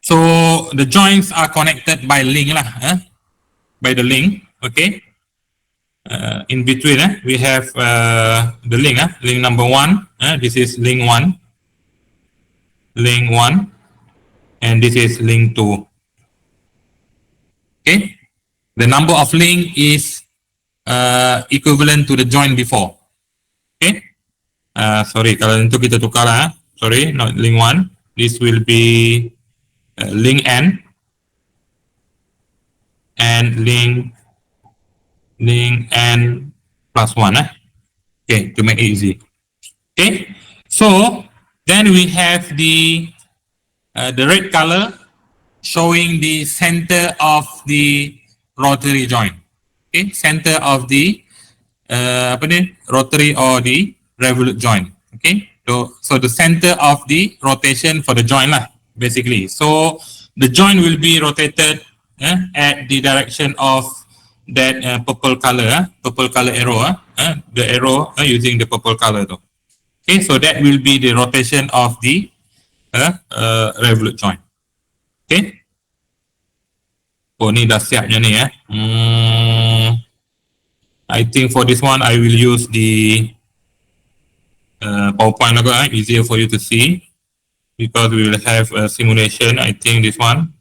so the joints are connected by link lah, by the link. Okay, in between we have the link, link number 1. This is link 1, and this is link 2. Okay, the number of link is equivalent to the joint before. Okay, sorry, kalau itu kita tukar lah. Sorry, not link 1. This will be link N and link N plus 1. Okay, to make it easy. Okay, so then we have the the red color showing the center of the rotary joint. Okay, center of the rotary or the revolute joint. Okay, so the center of the rotation for the joint lah, basically. So the joint will be rotated at the direction of that purple color arrow, the arrow using the purple color though. Okay, so that will be the rotation of the revolute joint. Okay. Oh, ni dah siapnya ni I think for this one I will use the PowerPoint lah, easier for you to see because we will have a simulation. I think this one.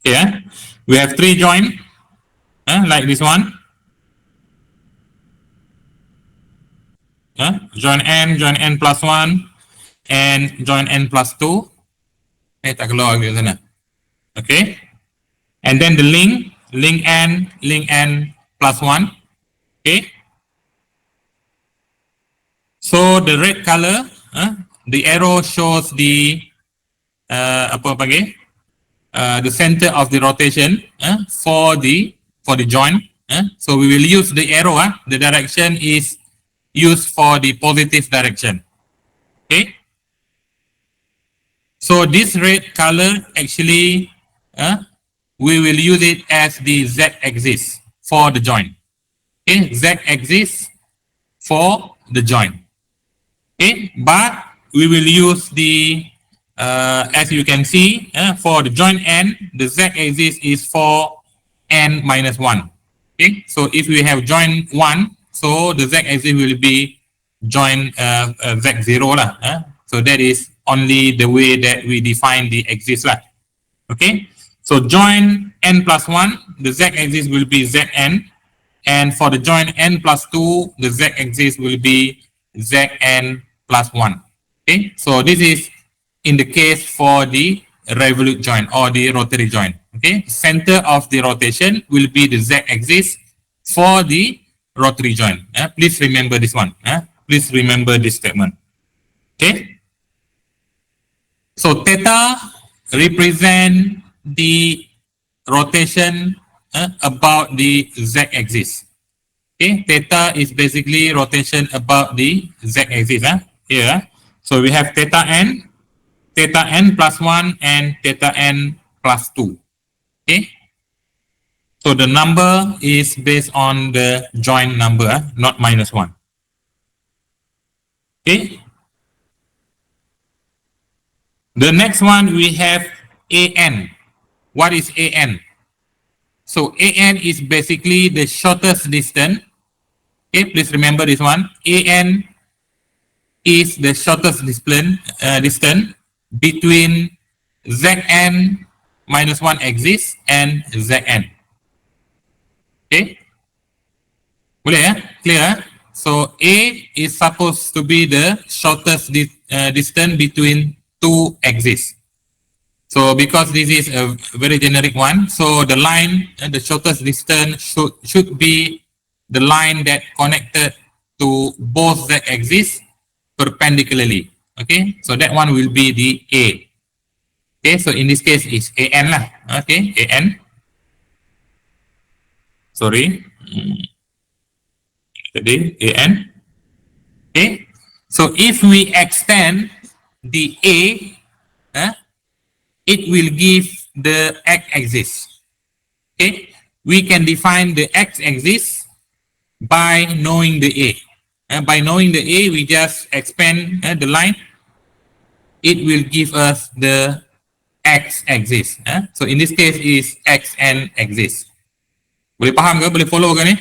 Okay, we have 3 joint like this one. Joint N plus 1 and joint N plus 2. Tak keluar ke sana. Okay. And then the link N plus 1. Okay. So the red color, the arrow shows the the center of the rotation for the joint. So we will use the arrow. The direction is used for the positive direction. Okay. So this red color actually we will use it as the z-axis for the joint. Okay, z-axis for the joint. Okay, but we will use the as you can see for the joint N, the z-axis is for N minus 1. Okay, so if we have joint 1, so the z-axis will be joint z0 lah. So that is only the way that we define the axis lah. Okay, so joint N plus 1, the z-axis will be Zn, and for the joint N plus 2, the z-axis will be Zn plus 1. Okay, so this is in the case for the revolute joint or the rotary joint. Okay, center of the rotation will be the z-axis for the rotary joint. Please remember this one. Please remember this statement. Okay. So theta represent the rotation about the z-axis. Okay, theta is basically rotation about the z-axis. Here, so we have theta n plus 1 and theta n plus 2. Okay, so the number is based on the joint number, not minus 1. Okay. The next one we have AN. What is AN? So AN is basically the shortest distance. Okay, please remember this one. AN is the shortest distance between Zn minus 1 axis and Zn. Okay, boleh clear? So A is supposed to be the shortest distance between 2 axes. So because this is a very generic one, so the line and the shortest distance should be the line that connected to both the axes perpendicularly. Okay, so that one will be the A. Okay, so in this case is AN lah. Okay, AN. Sorry. Jadi AN. Okay, so if we extend the A, it will give the x-axis. Okay, we can define the x-axis by knowing the A. By knowing the A, we just expand the line. It will give us the x-axis. So in this case is xn axis. Boleh faham ke? Boleh follow ke ni?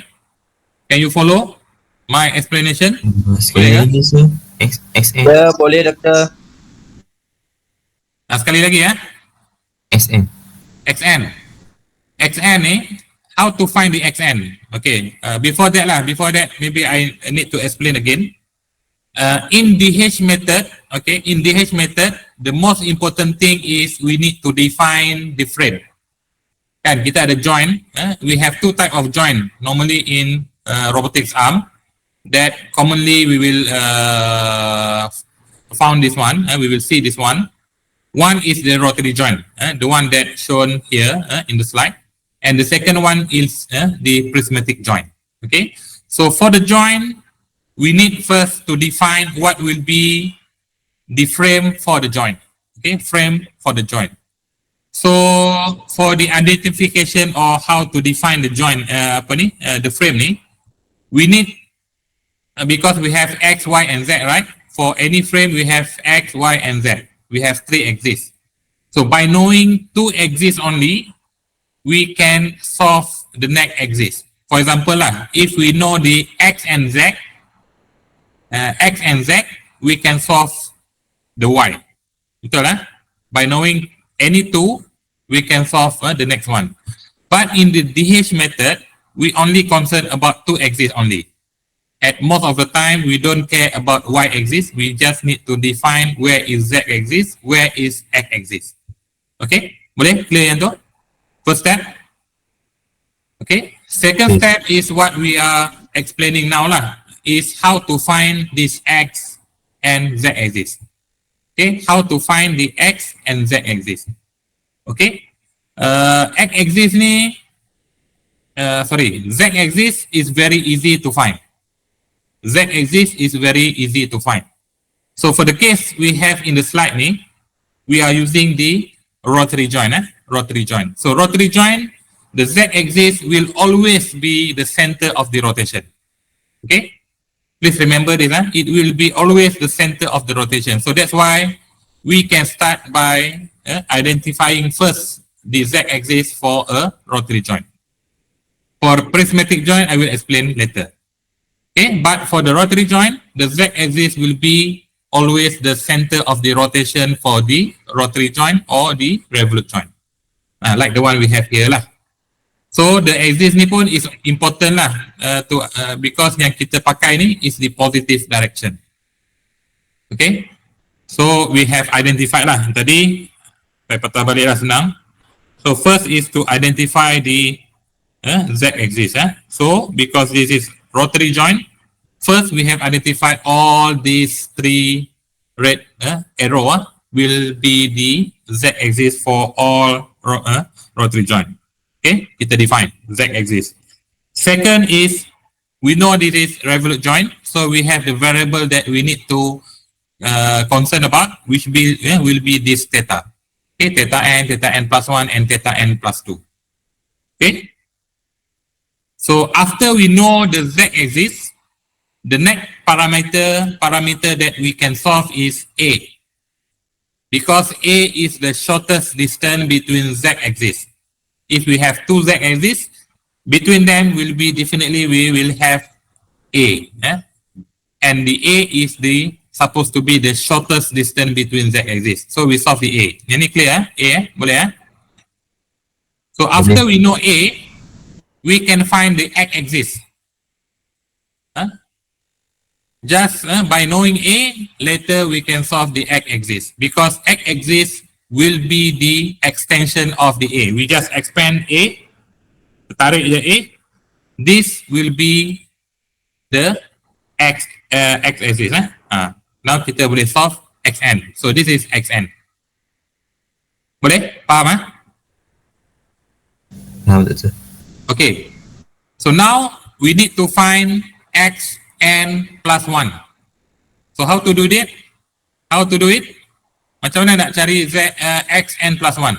Can you follow my explanation? Sekali lagi sir. XN. Ya, boleh doktor. Sekali lagi SN. xn ni, how to find the xn? Okay, before that maybe I need to explain again. In DH method, okay, in DH method, the most important thing is we need to define the frame. Kan kita ada joint, we have 2 type of joint normally in robotics arm. that commonly we will found this one. We will see this one. One is the rotary joint, the one that shown here in the slide, and the second one is the prismatic joint. Okay, so for the joint, we need first to define what will be the frame for the joint. Okay, frame for the joint. So for the identification or how to define the joint, the frame ni, we need because we have X, Y, and Z, right? For any frame, we have X, Y, and Z. We have 3 axes. So by knowing 2 axes only, we can solve the next axis. For example, if we know the X and Z, we can solve the Y. Betul lah? By knowing any 2, we can solve the next one. But in the DH method, we only concern about 2 axes only. At most of the time, we don't care about Y axis. We just need to define where is Z axis, where is X axis. Okay, boleh clear yang tu? First step. Okay, second step is what we are explaining now lah, is how to find this X and Z axis. Okay, how to find the X and Z axis. Okay, X axis ni, Z axis is very easy to find. Z axis is very easy to find. So for the case we have in the slide ni, we are using the rotary joint. Rotary joint. So rotary joint, the Z axis will always be the center of the rotation. Okay? Please remember this. It will be always the center of the rotation. So that's why we can start by identifying first the Z axis for a rotary joint. For prismatic joint, I will explain later. Okay, but for the rotary joint, the Z axis will be always the center of the rotation for the rotary joint or the revolute joint. Like the one we have here lah. So the axis ni pun is important lah because yang kita pakai ni is the positive direction. Okay, so we have identified lah tadi. Saya patah balik lah senang. So first is to identify the Z axis. So because this is rotary joint, first we have identified all these 3 red arrow will be the Z axis for all rotary joint. Okay, kita define Z axis. Second is we know this is revolute joint, so we have the variable that we need to concern about, which will be this theta. Okay, theta n plus 1 and theta n plus 2. Okay. So after we know the Z axis, the next parameter that we can solve is A. Because A is the shortest distance between Z axis. If we have 2 Z axis, between them will be definitely we will have A. And the A is supposed to be the shortest distance between Z axis. So we solve the A. Ini clear? A, boleh? So after we know A, we can find the X axis. Just by knowing A, later we can solve the X axis because X axis will be the extension of the A. We just expand A, tarik je A. This will be the X axis. Now kita boleh solve Xn. So this is Xn. Boleh? Faham? Faham tak sir? Okay, so now we need to find Xn plus 1. So how to do that? How to do it? Macam mana nak cari Xn plus 1?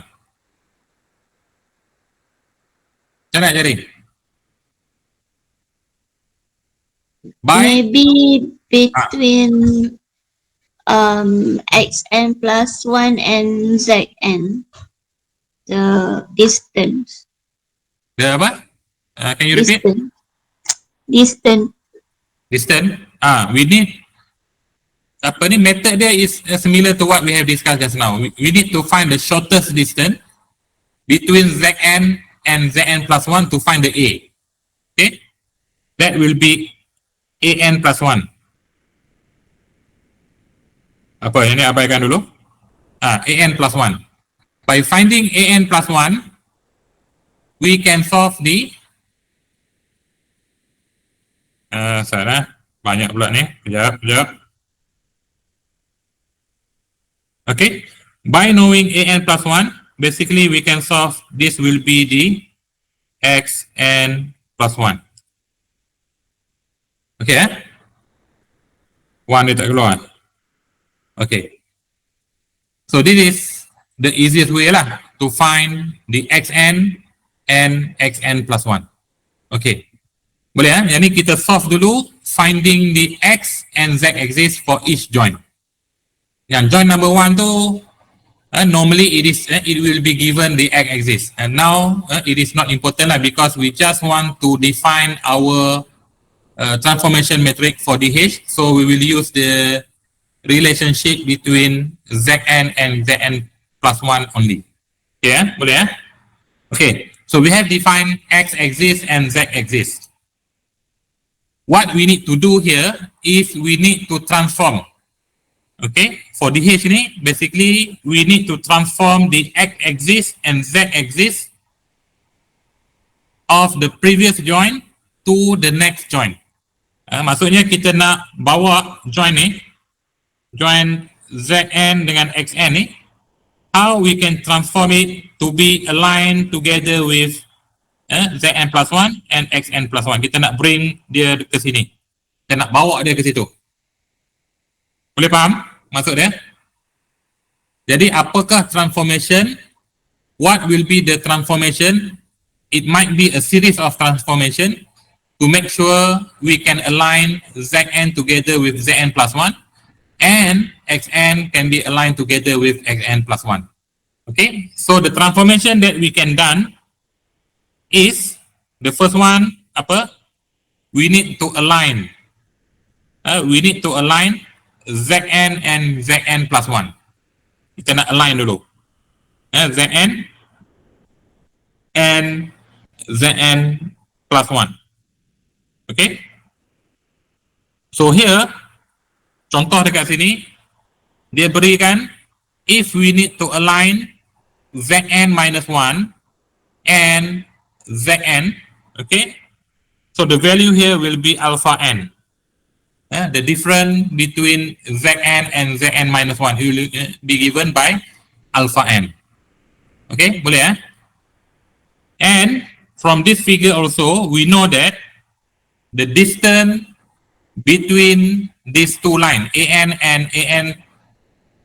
Macam mana nak cari? Maybe between xn plus 1 and zn, the distance. The apa? Can you repeat? Distance. We need method there is similar to what we have discussed just now. We need to find the shortest distance between Zn and Zn plus 1 to find the A. Okay? That will be An plus 1. Apa yang ni abaikan dulu? An plus 1. By finding An plus 1, we can solve the Banyak pula ni. Kejap. Okay. By knowing an plus 1, basically we can solve this will be the xn plus 1. Okay, 1 dia tak keluar. Okay. So this is the easiest way lah to find the xn and xn plus 1. Okay. Boleh Yang ni kita solve dulu finding the x and z axis for each joint. Yang joint number 1 tu normally it will be given the x axis, and now it is not important lah because we just want to define our transformation matrix for DH, so we will use the relationship between Zn and Zn plus 1 only. Okay, boleh Okay, so we have defined x axis and z axis. What we need to do here is we need to transform. Okay, for DH ni, basically we need to transform the x-axis and z-axis of the previous joint to the next joint. Maksudnya kita nak bawa joint ni, joint Zn dengan Xn ni, how we can transform it to be aligned together with Zn plus 1 and Xn plus 1. Kita nak bring dia ke sini. Kita nak bawa dia ke situ. Boleh faham maksud dia? Jadi apakah transformation? What will be the transformation? It might be a series of transformation to make sure we can align Zn together with Zn plus 1 and Xn can be aligned together with Xn plus 1. Okay, so the transformation that we can done is the first one apa? We need to align. Zn and Zn plus 1. Kita nak align dulu. Zn and Zn plus 1. Okay. So here, contoh dekat sini, dia berikan if we need to align Zn minus 1 and Zn, okay. So the value here will be alpha n. The difference between Zn and Zn minus 1 will be given by alpha n. Okay, boleh And from this figure also, we know that the distance between these two lines, an and an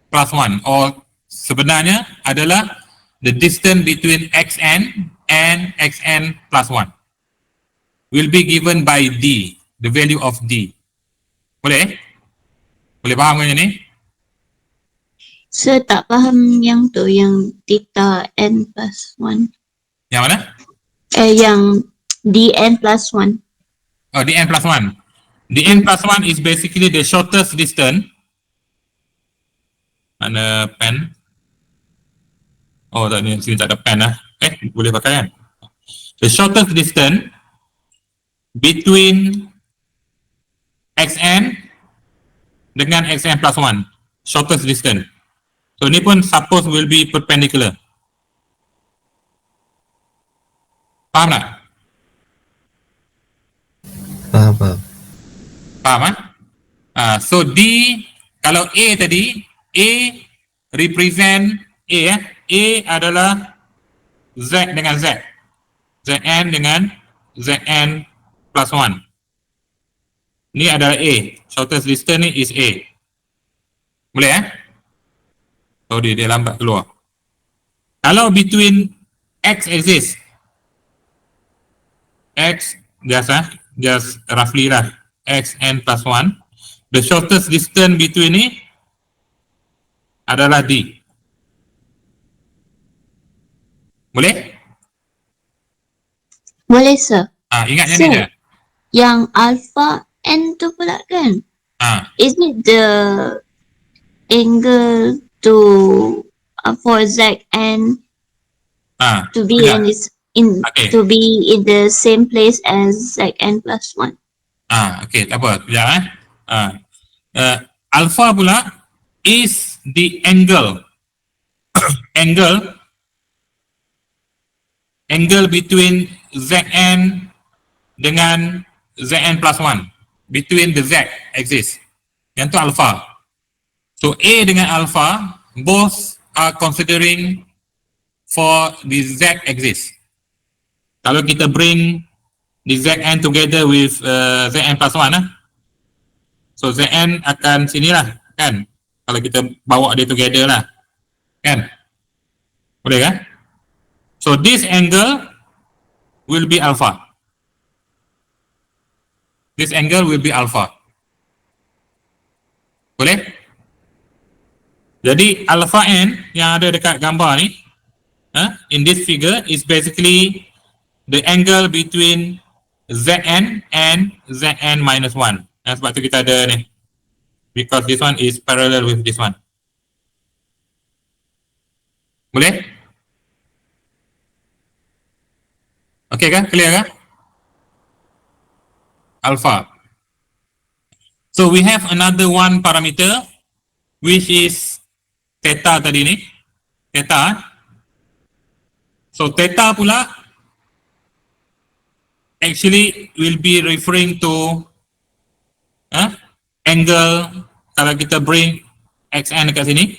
plus 1, or sebenarnya adalah the distance between xn and xn plus 1 will be given by d, the value of d. Boleh? Boleh faham kan ni? Saya tak faham yang tu, yang theta n plus 1. Yang mana? Yang dn plus 1. Oh, dn plus 1. Dn plus 1 is basically the shortest distance. Mana pen? Oh, tak ni, sini tak ada pen lah. Boleh pakai kan? The shortest distance between xn dengan xn plus 1. Shortest distance. So ni pun suppose will be perpendicular. Faham tak? Faham. Faham so D, kalau A tadi, A represent A A adalah Z dengan Z. Zn dengan Zn plus 1. Ni adalah A. Shortest distance ni is A. Boleh So dia lambat keluar. Kalau between X axis, X just roughly lah, Xn plus 1, the shortest distance between ni adalah D. Boleh? Boleh, sir. Ingat yang Sir, ni je. Yang alpha n tu pula kan? Is it the angle to for Zn to be Okay. to be in the same place as Zn plus 1? Okay, tak apa. Sekejap alpha pula is the angle angle between Zn dengan Zn plus 1. between the Z axis. Yang tu alpha. So A dengan alpha both are considering for the Z axis. Kalau kita bring the Zn together with Zn plus 1 so Zn akan sinilah kan, kalau kita bawa dia together lah kan, boleh kan? So this angle will be alpha. This angle will be alpha. Boleh? Jadi alpha n yang ada dekat gambar ni in this figure is basically the angle between Zn and Zn minus 1. Sebab tu kita ada ni, because this one is parallel with this one. Boleh? Okay kan? Clear kan? Alpha. So we have another one parameter which is theta tadi ni. Theta. So theta pula actually will be referring to angle kalau kita bring xn dekat sini.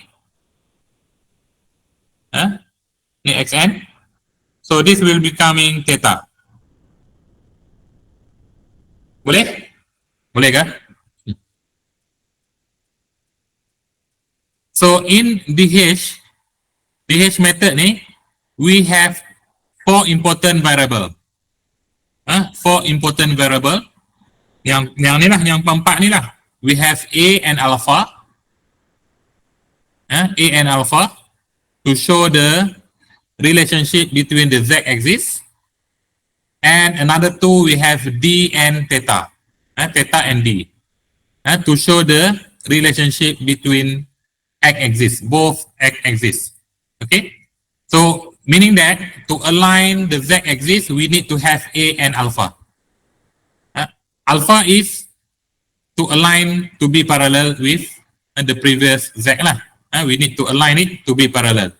Ni xn. So this will be becoming theta. Boleh? Boleh kan? So in DH method ni, we have 4 important variable. 4 important variable. Yang ni lah, yang keempat ni lah. We have A and alpha. A and alpha to show the relationship between the Z axis. And another two, we have D and theta. Theta and D. To show the relationship between x-axis, both x-axis. Okay? So, meaning that to align the Z-axis, we need to have A and alpha. Alpha is to align to be parallel with the previous Z lah. We need to align it to be parallel.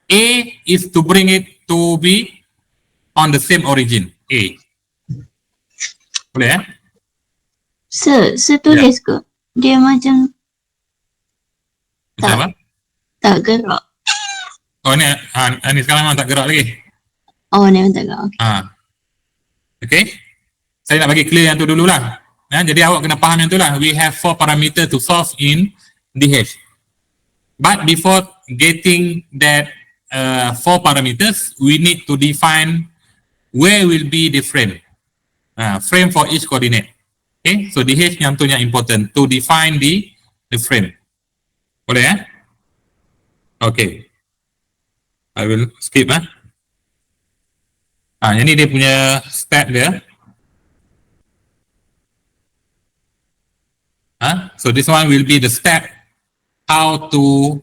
A is to bring it to be on the same origin. A. Boleh Setulis ke? Dia macam Macam apa? tak gerak. Oh ni, ni sekarang memang tak gerak lagi. Oh, ni tak gerak. Okay. Okay. Saya nak bagi clear yang tu dululah. Jadi awak kena faham yang tu lah. We have 4 parameter to solve in DH. But before getting that 4 parameters, we need to define where will be the frame. Frame for each coordinate. Okay. So DH yang tu yang important to define the frame. Boleh Okay. I will skip yang ni dia punya step dia. So this one will be the step how to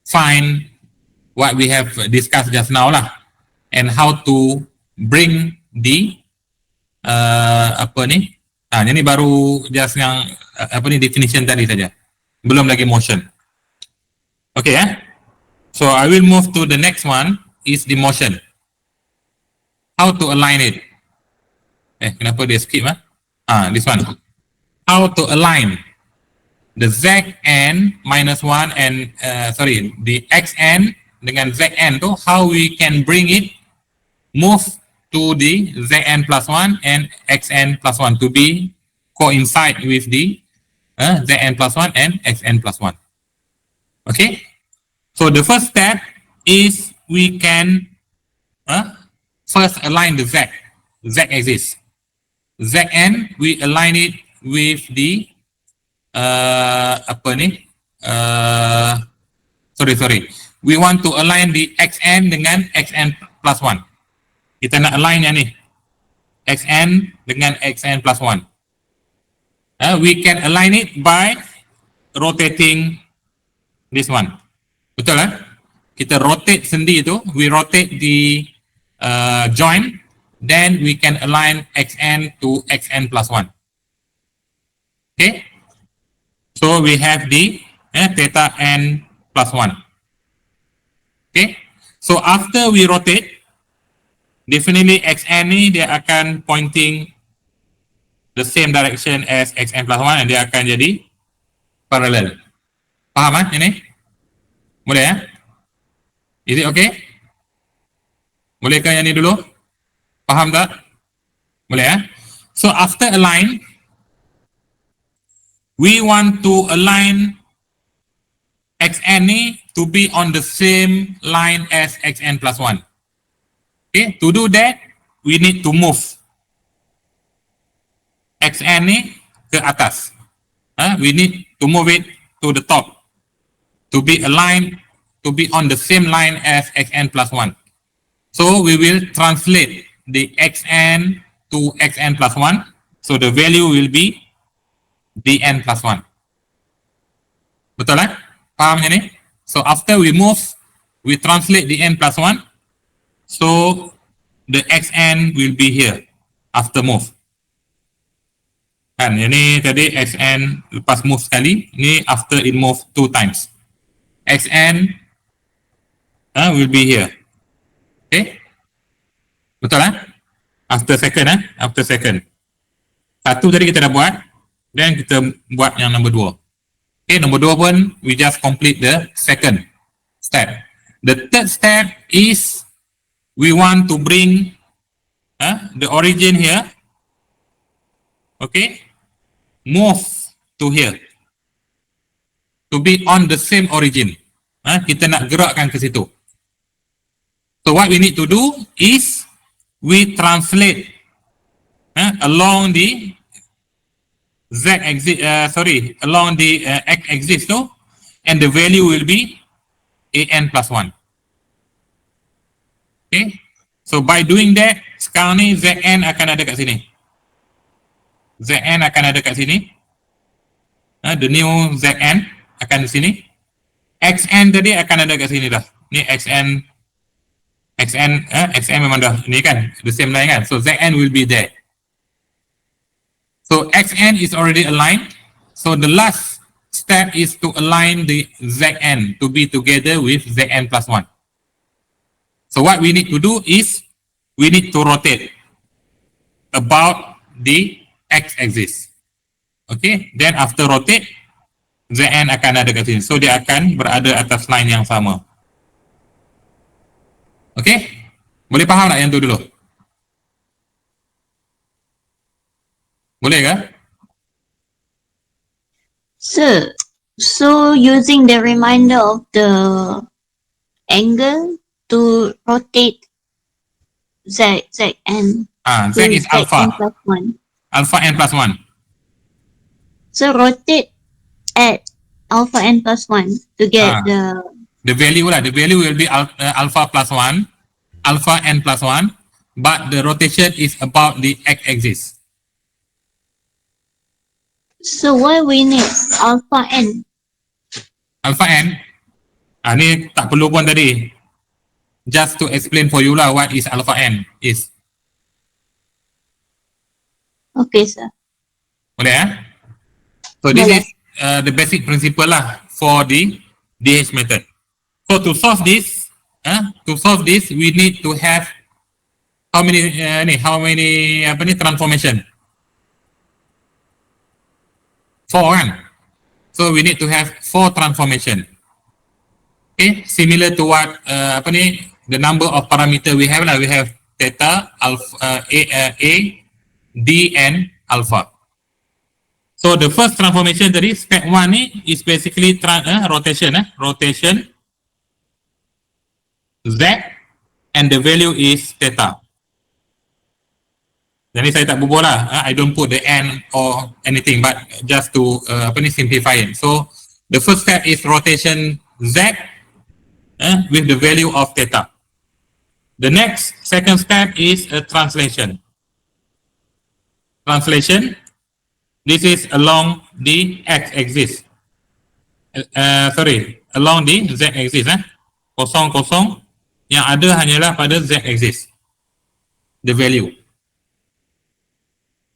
find what we have discussed just now lah, and how to bring the apa ni? Yang ni baru just yang apa ni definition tadi saja. Belum lagi motion. Okay So I will move to the next one is the motion. How to align it? Kenapa dia skip this one. How to align the Zn minus 1 and the Xn dengan Zn tu, how we can bring it move to the Zn plus 1 and Xn plus 1 to be coincide with the Zn plus 1 and Xn plus 1. Okay, so the first step is we can first align the Z axis. Zn we align it with the we want to align the Xn dengan Xn plus 1. Kita nak align yang ni, Xn dengan Xn plus 1. We can align it by rotating this one. Betul kita rotate sendi tu, we rotate the joint, then we can align Xn to Xn plus 1. Okay, so we have the theta n plus 1. Okay, so after we rotate, definitely Xn ni dia akan pointing the same direction as xn plus 1 and dia akan jadi parallel. Faham ini? Boleh ya? Is it okay? Bolehkah yang ni dulu? Faham tak? Boleh ya? So after align, we want to align xn ni to be on the same line as xn plus 1. Okay, to do that, we need to move xn ni ke atas. We need to move it to the top to be aligned, to be on the same line as xn plus 1. So we will translate the xn to xn plus 1. So the value will be dn plus 1. Betul lah? Faham ni? So after we move, we translate the n plus 1. So the xn will be here after move. Kan, ini tadi xn lepas move sekali, ni after it move 2 times. Xn will be here. Okay? Betul lah? After second after second. Satu tadi kita dah buat, then kita buat yang nombor 2. Okay, nombor 2 pun we just complete the second step. The third step is we want to bring the origin here. Okay, move to here to be on the same origin. Kita nak gerakkan ke situ. So what we need to do is we translate along the z axis, along the x axis tu, and the value will be an plus 1. Okay, so by doing that, sekarang ni zn akan ada kat sini. Zn akan ada kat sini. The new Zn akan di sini. Xn tadi akan ada kat sini dah. Ni Xn memang dah ni kan, the same line kan. So Zn will be there. So Xn is already aligned. So the last step is to align the Zn to be together with Zn plus 1. So what we need to do is we need to rotate about the x-axis. Okay, then after rotate, Zn akan ada kat sini. So dia akan berada atas line yang sama. Okay, boleh faham tak yang tu dulu? Boleh ke? Sir, so using the reminder of the angle to rotate Zn Z to is alpha. Zn plus 1. Alpha n plus 1. So rotate at alpha n plus 1 to get The value lah. The value will be alpha plus 1, alpha n plus 1, but the rotation is about the x-axis. So why we need alpha n? Alpha n, ni tak perlu pun tadi. Just to explain for you lah what is alpha n is. Okay, sir. Boleh So this is the basic principle lah for the DH method. So to solve this, we need to have how many transformation? 4 kan? So we need to have 4 transformation. Okay, similar to what the number of parameter we have lah. We have theta, alpha, a, d and alpha. So the first transformation tadi, step 1 ni is basically rotation, rotation z and the value is theta. Jadi saya tak berbual lah, I don't put the n or anything, but just to simplify it. So the first step is rotation z with the value of theta. The next second step is a translation. Translation. This is along the x-axis. Along the z-axis. Kosong yang ada hanyalah pada z-axis. The value.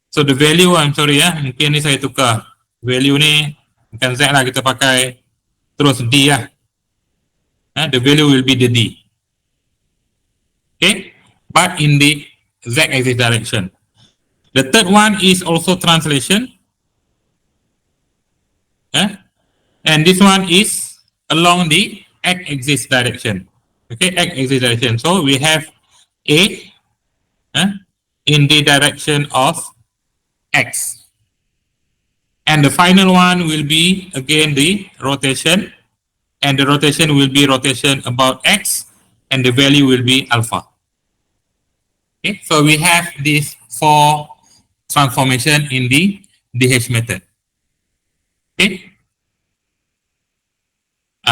So the value, mungkin ni saya tukar. Value ni bukan z lah, kita pakai terus d lah. The value will be the d. Okay, but in the z-axis direction. The third one is also translation. And this one is along the x-axis direction. Okay, x-axis direction. So we have A in the direction of x. And the final one will be again the rotation. And the rotation will be rotation about x. And the value will be alpha. Okay, so we have these 4 transformation in the DH method. Okay.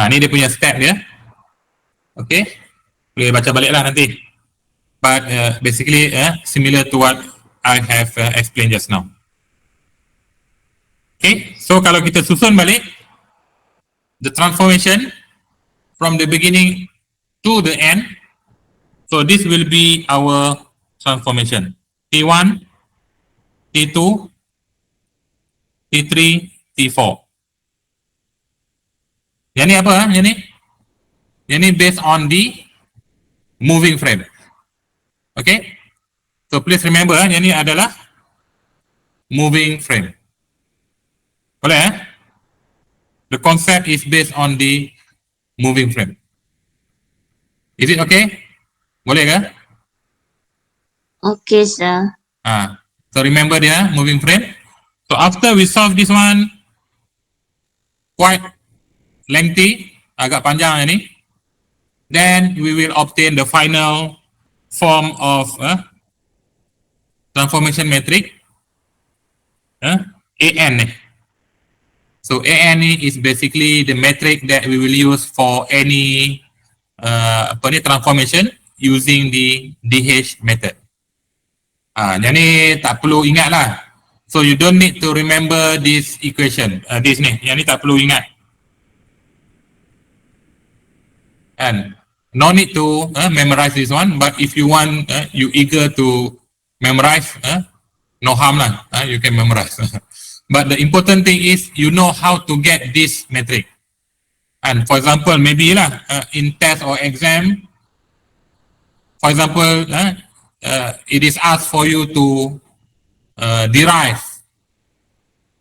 Ni dia punya step dia. Okay. Boleh baca balik lah nanti. But basically similar to what I have explained just now. Okay. So kalau kita susun balik the transformation from the beginning to the end. So this will be our transformation. T1, T2, T3, T4. Yang ni apa? Yang ni based on the moving frame. Okay. So please remember yang ni adalah moving frame. Boleh The concept is based on the moving frame. Is it okay? Boleh ke? Okay, sir. So remember dia moving frame. So after we solve this one, quite lengthy, agak panjang ni. Then we will obtain the final form of transformation matrix AN. So AN is basically the metric that we will use for any transformation using the DH method. Yang ni tak perlu ingat lah. So you don't need to remember this equation. Yang ni tak perlu ingat. And no need to memorize this one. But if you want, you eager to memorize, no harm lah. You can memorize. But the important thing is you know how to get this metric. And for example, maybe lah in test or exam, for example, it is asked for you to derive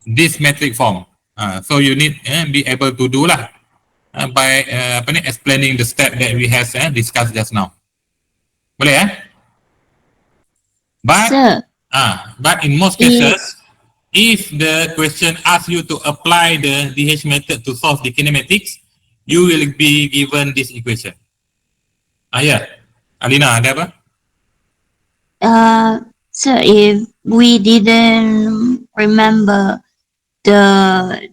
this metric form. So you need be able to do lah by explaining the step that we have discussed just now. Boleh But Sir. But in most cases, if the question asks you to apply the DH method to solve the kinematics, you will be given this equation. Yeah. Alina, ada apa? So if we didn't remember the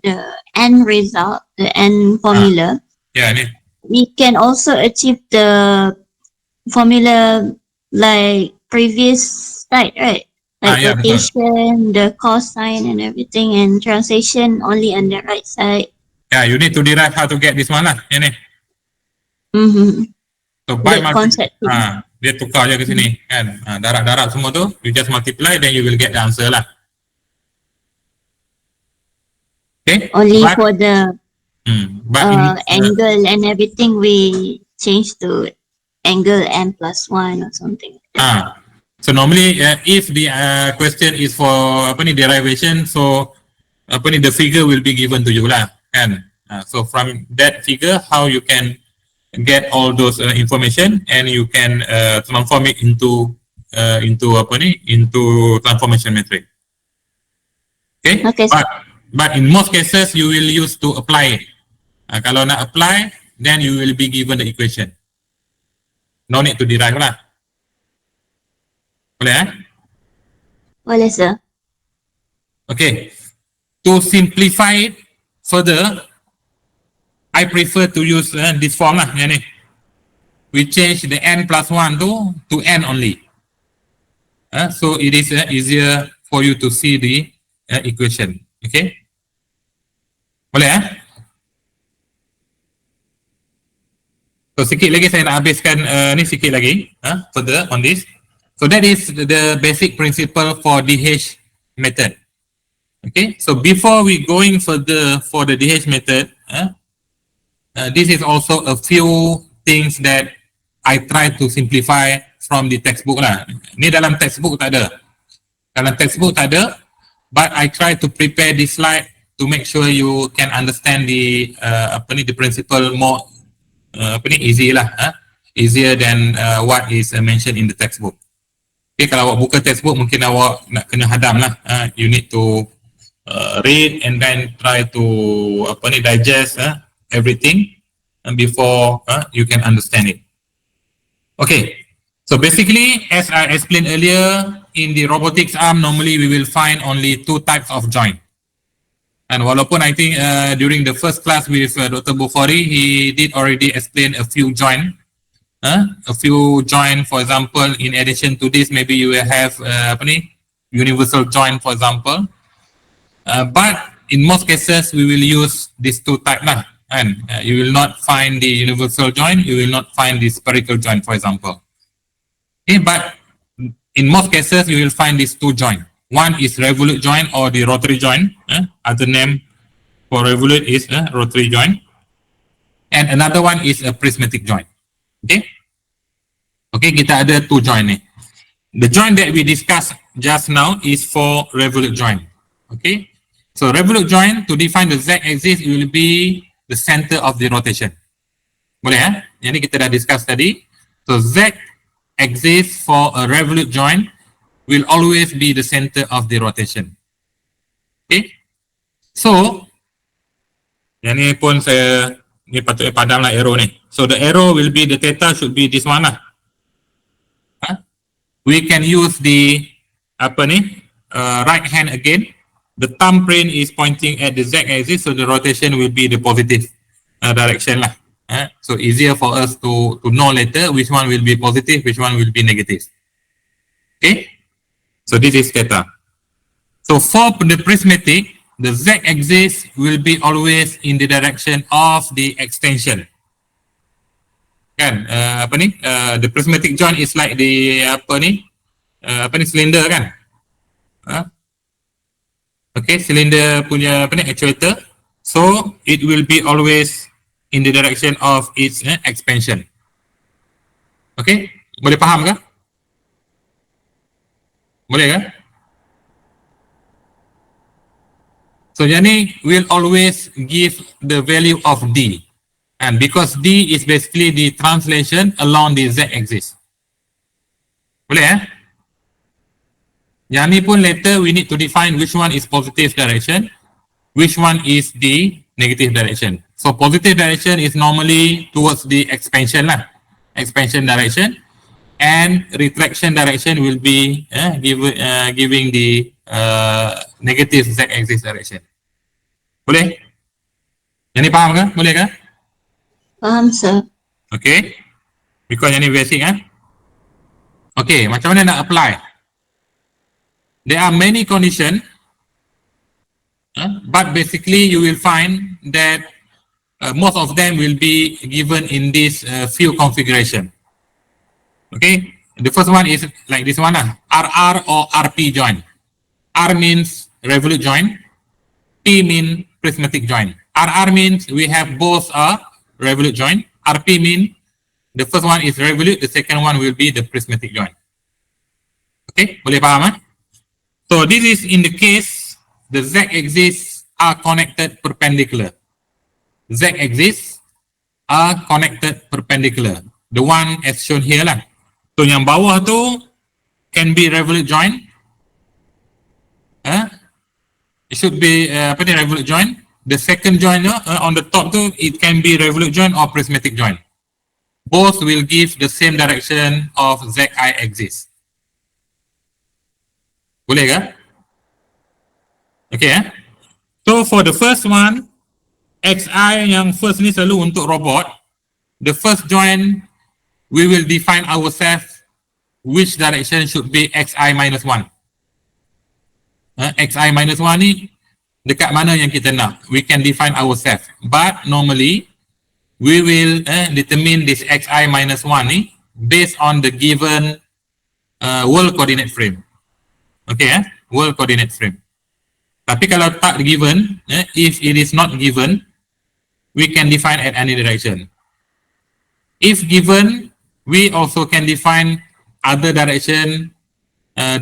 end result, the end formula, Ni. we can also achieve the formula like previous slide, right? Like Yeah, betul. rotation, the cosine and everything, and translation only on the right side. Yeah, you need to derive how to get this one lah. Yang ni. So by That concept. dia tukar je ke sini kan. Darab-darab semua tu, you just multiply, then you will get the answer lah. Okay. Only for the but angle and everything, we change to angle n plus 1 or something. So normally if the question is for derivation, so the figure will be given to you lah kan. So from that figure, how you can get all those information and you can transform it into transformation matrix. Okay. Okay. But in most cases you will use to apply it. Kalau nak apply, then you will be given the equation. No need to derive lah. Boleh Boleh, sir. Okay. To simplify it further, I prefer to use this form lah. Yang ni. We change the n plus 1 to n only. So it is easier for you to see the equation. Okay. Boleh So sikit lagi saya nak habiskan ni sikit lagi further on this. So that is the basic principle for DH method. Okay. So before we going further for the DH method, this is also a few things that I try to simplify from the textbook lah. Ni dalam textbook tak ada. Dalam textbook tak ada, but I try to prepare this slide to make sure you can understand the the principle more easy lah, easier than what is mentioned in the textbook. Okay, kalau awak buka textbook mungkin awak nak kena hadam lah. You need to read and then try to digest everything before you can understand it. Okay, so basically as I explained earlier, in the robotics arm normally we will find only two types of joint. And walaupun I think during the first class with Dr. Bukhari, he did already explain a few joint. For example, in addition to this, maybe you will have universal joint, for example. But in most cases, we will use these two types lah. And you will not find the universal joint, you will not find the spherical joint, for example. Okay, but in most cases, you will find these two joint. One is revolute joint or the rotary joint. Other name for revolute is rotary joint. And another one is a prismatic joint. Okay. Okay, kita ada two joint ni. The joint that we discussed just now is for revolute joint. Okay. So revolute joint, to define the z-axis, it will be the center of the rotation. Boleh ya? Yang ni kita dah discuss tadi. So z-axis for a revolute joint will always be the center of the rotation. Okay. So yang ni pun ni patutnya padam lah arrow ni. So the arrow will be, the theta should be this one lah. We can use the right hand again. The thumbprint is pointing at the z-axis, so the rotation will be the positive direction lah. So easier for us to know later which one will be positive, which one will be negative. Okay, so this is theta. So for the prismatic, the z-axis will be always in the direction of the extension. Kan, the prismatic joint is like the cylinder kan. Okay, cylinder punya actuator. So it will be always in the direction of its expansion. Okay, boleh faham ke? Boleh ke? So yang ni will always give the value of D. And because D is basically the translation along the z-axis. Boleh Yang ni pun later we need to define which one is positive direction, which one is the negative direction. So positive direction is normally towards the expansion lah, expansion direction, and retraction direction will be giving the negative z-axis direction. Boleh? Yang ni faham ke? Boleh ke? Faham, sir. Okay. Because yang ni basic Okay, macam mana nak apply? There are many conditions, but basically you will find that most of them will be given in this few configuration. Okay, the first one is like this one RR or RP joint. R means revolute joint, P means prismatic joint. RR means we have both a revolute joint. RP means the first one is revolute, the second one will be the prismatic joint. Okay, boleh faham So this is in the case the z-axis are connected perpendicular. Z-axis are connected perpendicular. The one as shown here lah. So yang bawah tu can be revolute joint. It should be revolute joint. The second joint on the top tu, it can be revolute joint or prismatic joint. Both will give the same direction of z-I axis. Boleh ke? Okay So for the first one, XI yang first ni selalu untuk robot, the first joint we will define ourselves which direction should be XI minus 1. XI minus 1 ni dekat mana yang kita nak, we can define ourselves. But normally we will determine this XI minus 1 ni based on the given world coordinate frame. Okay world coordinate frame. Tapi kalau tak given, if it is not given, we can define at any direction. If given, we also can define other direction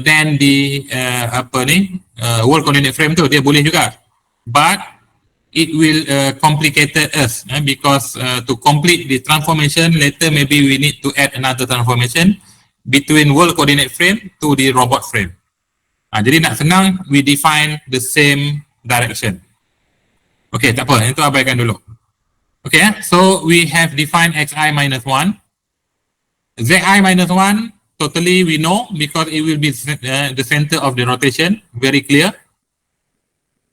than the world coordinate frame tu, dia boleh juga. But it will complicated us because to complete the transformation later maybe we need to add another transformation between world coordinate frame to the robot frame. Jadi nak senang, we define the same direction. Okay, tak apa, itu abaikan dulu. Okay, so we have defined xi minus 1. Zi minus 1, totally we know because it will be the center of the rotation, very clear.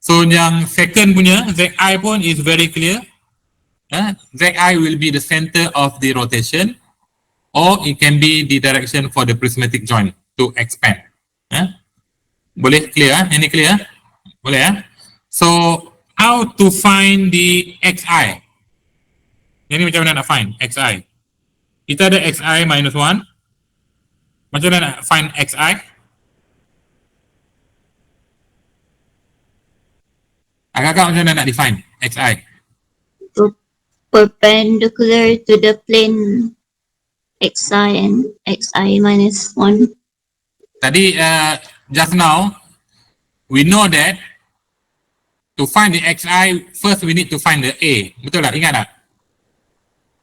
So yang second punya, Zi pun is very clear. Zi will be the center of the rotation, or it can be the direction for the prismatic joint to expand. Boleh clear? Ini clear? Boleh. So how to find the xi? Ini macam mana nak find xi? Kita ada xi minus 1. Macam mana nak find xi? Agak-agak macam mana nak define xi? Perpendicular to the plane xi and xi minus 1. Tadi just now we know that to find the xi first we need to find the a. Betul tak? Ingat tak?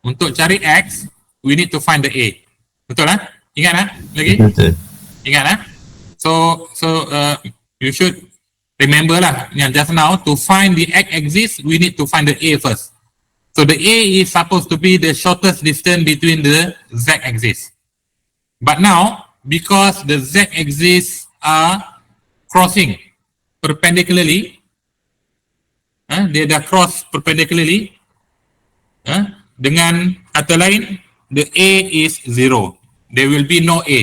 Untuk cari x we need to find the a. Betul tak? Ingat tak? Lagi? Betul. Ingat tak? So you should remember lah yang just now to find the x-axis we need to find the a first. So the a is supposed to be the shortest distance between the z-axis. But now because the z-axis are crossing perpendicularly, dia dah cross perpendicularly, dengan kata lain, the a is 0. There will be no a.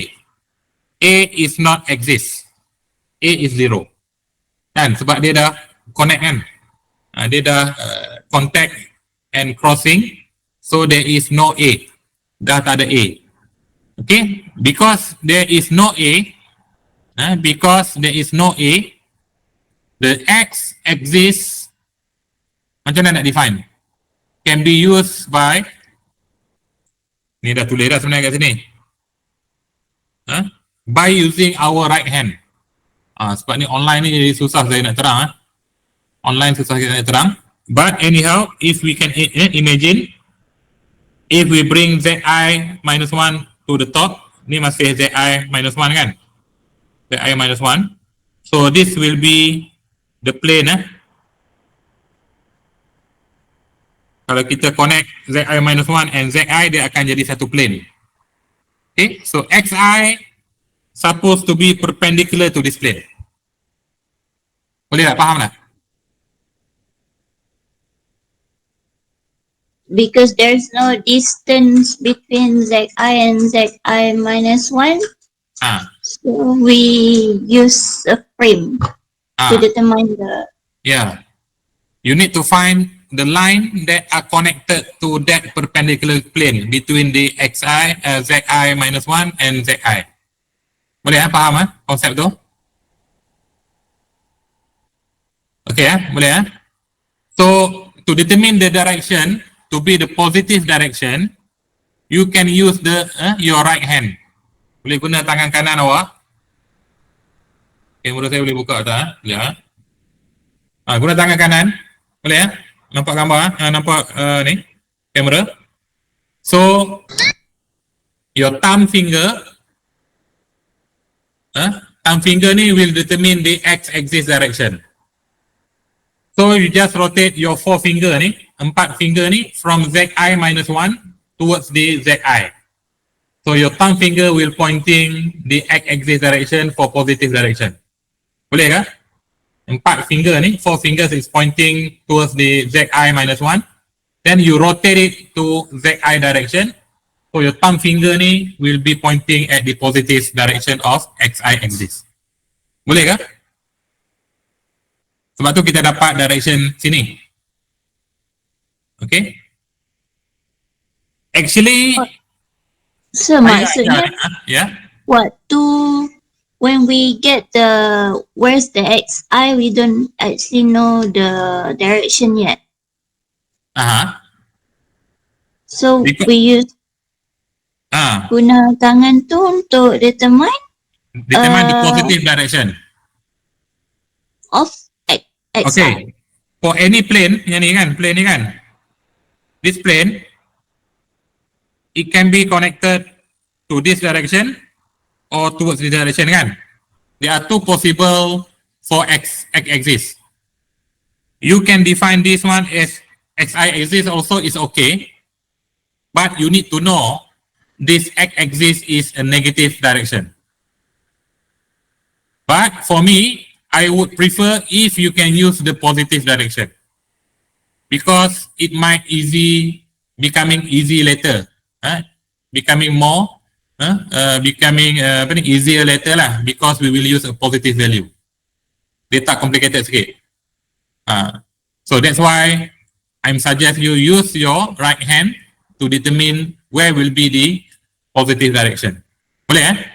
A is not exist. A is 0. Kan? Sebab dia dah connect kan? Dia dah contact and crossing. So there is no a. Dah tak ada a. Okay? Because there is no a, the x-axis, macam mana nak define? Can be used by, ni dah tulis dah sebenarnya kat sini. By using our right hand. Sebab ni online ni susah saya nak terang. Online susah saya nak terang. But anyhow, if we can imagine, if we bring Zi minus 1 to the top, ni masih Zi minus 1 kan? Zi minus 1. So this will be the plane. Kalau kita connect Zi minus 1 and Zi, dia akan jadi satu plane. Okay, so xi supposed to be perpendicular to this plane. Boleh tak? Faham tak? Because there's no distance between Zi and Zi minus 1. So we use a frame to determine the... Yeah. You need to find the line that are connected to that perpendicular plane between the xi, Zi minus 1 and Zi. Boleh faham konsep tu? Okay boleh So to determine the direction to be the positive direction, you can use the your right hand. Boleh guna tangan kanan awak. Okay, mulut saya boleh buka tak? Ya. Guna tangan kanan. Boleh nampak gambar nampak ni kamera. So your thumb finger ni will determine the x-axis direction. So you just rotate your 4 finger ni, 4 finger ni from Zi minus 1 towards the Zi. So your thumb finger will pointing the x-axis direction for positive direction. Boleh kah? 4 finger ni, 4 fingers is pointing towards the Zi minus 1. Then you rotate it to Zi direction. So your thumb finger ni will be pointing at the positive direction of xi axis. Boleh kah? Sebab tu kita dapat direction sini. Okay. Actually, So maksudnya, what to, when we get the, where's the xi, we don't actually know the direction yet. So we use guna tangan tu untuk determine. Determine the positive direction. Of xi. Okay. For any plane, yang ni kan, plane ni kan. This plane, it can be connected to this direction or towards this direction kan. There are two possible for x axis. You can define this one as xi axis also is okay, but you need to know this x axis is a negative direction. But for me, I would prefer if you can use the positive direction, because it might becoming easy later, becoming more, easier later lah, because we will use a positive value. Dia tak complicated sikit. So that's why I'm suggest you use your right hand to determine where will be the positive direction. Boleh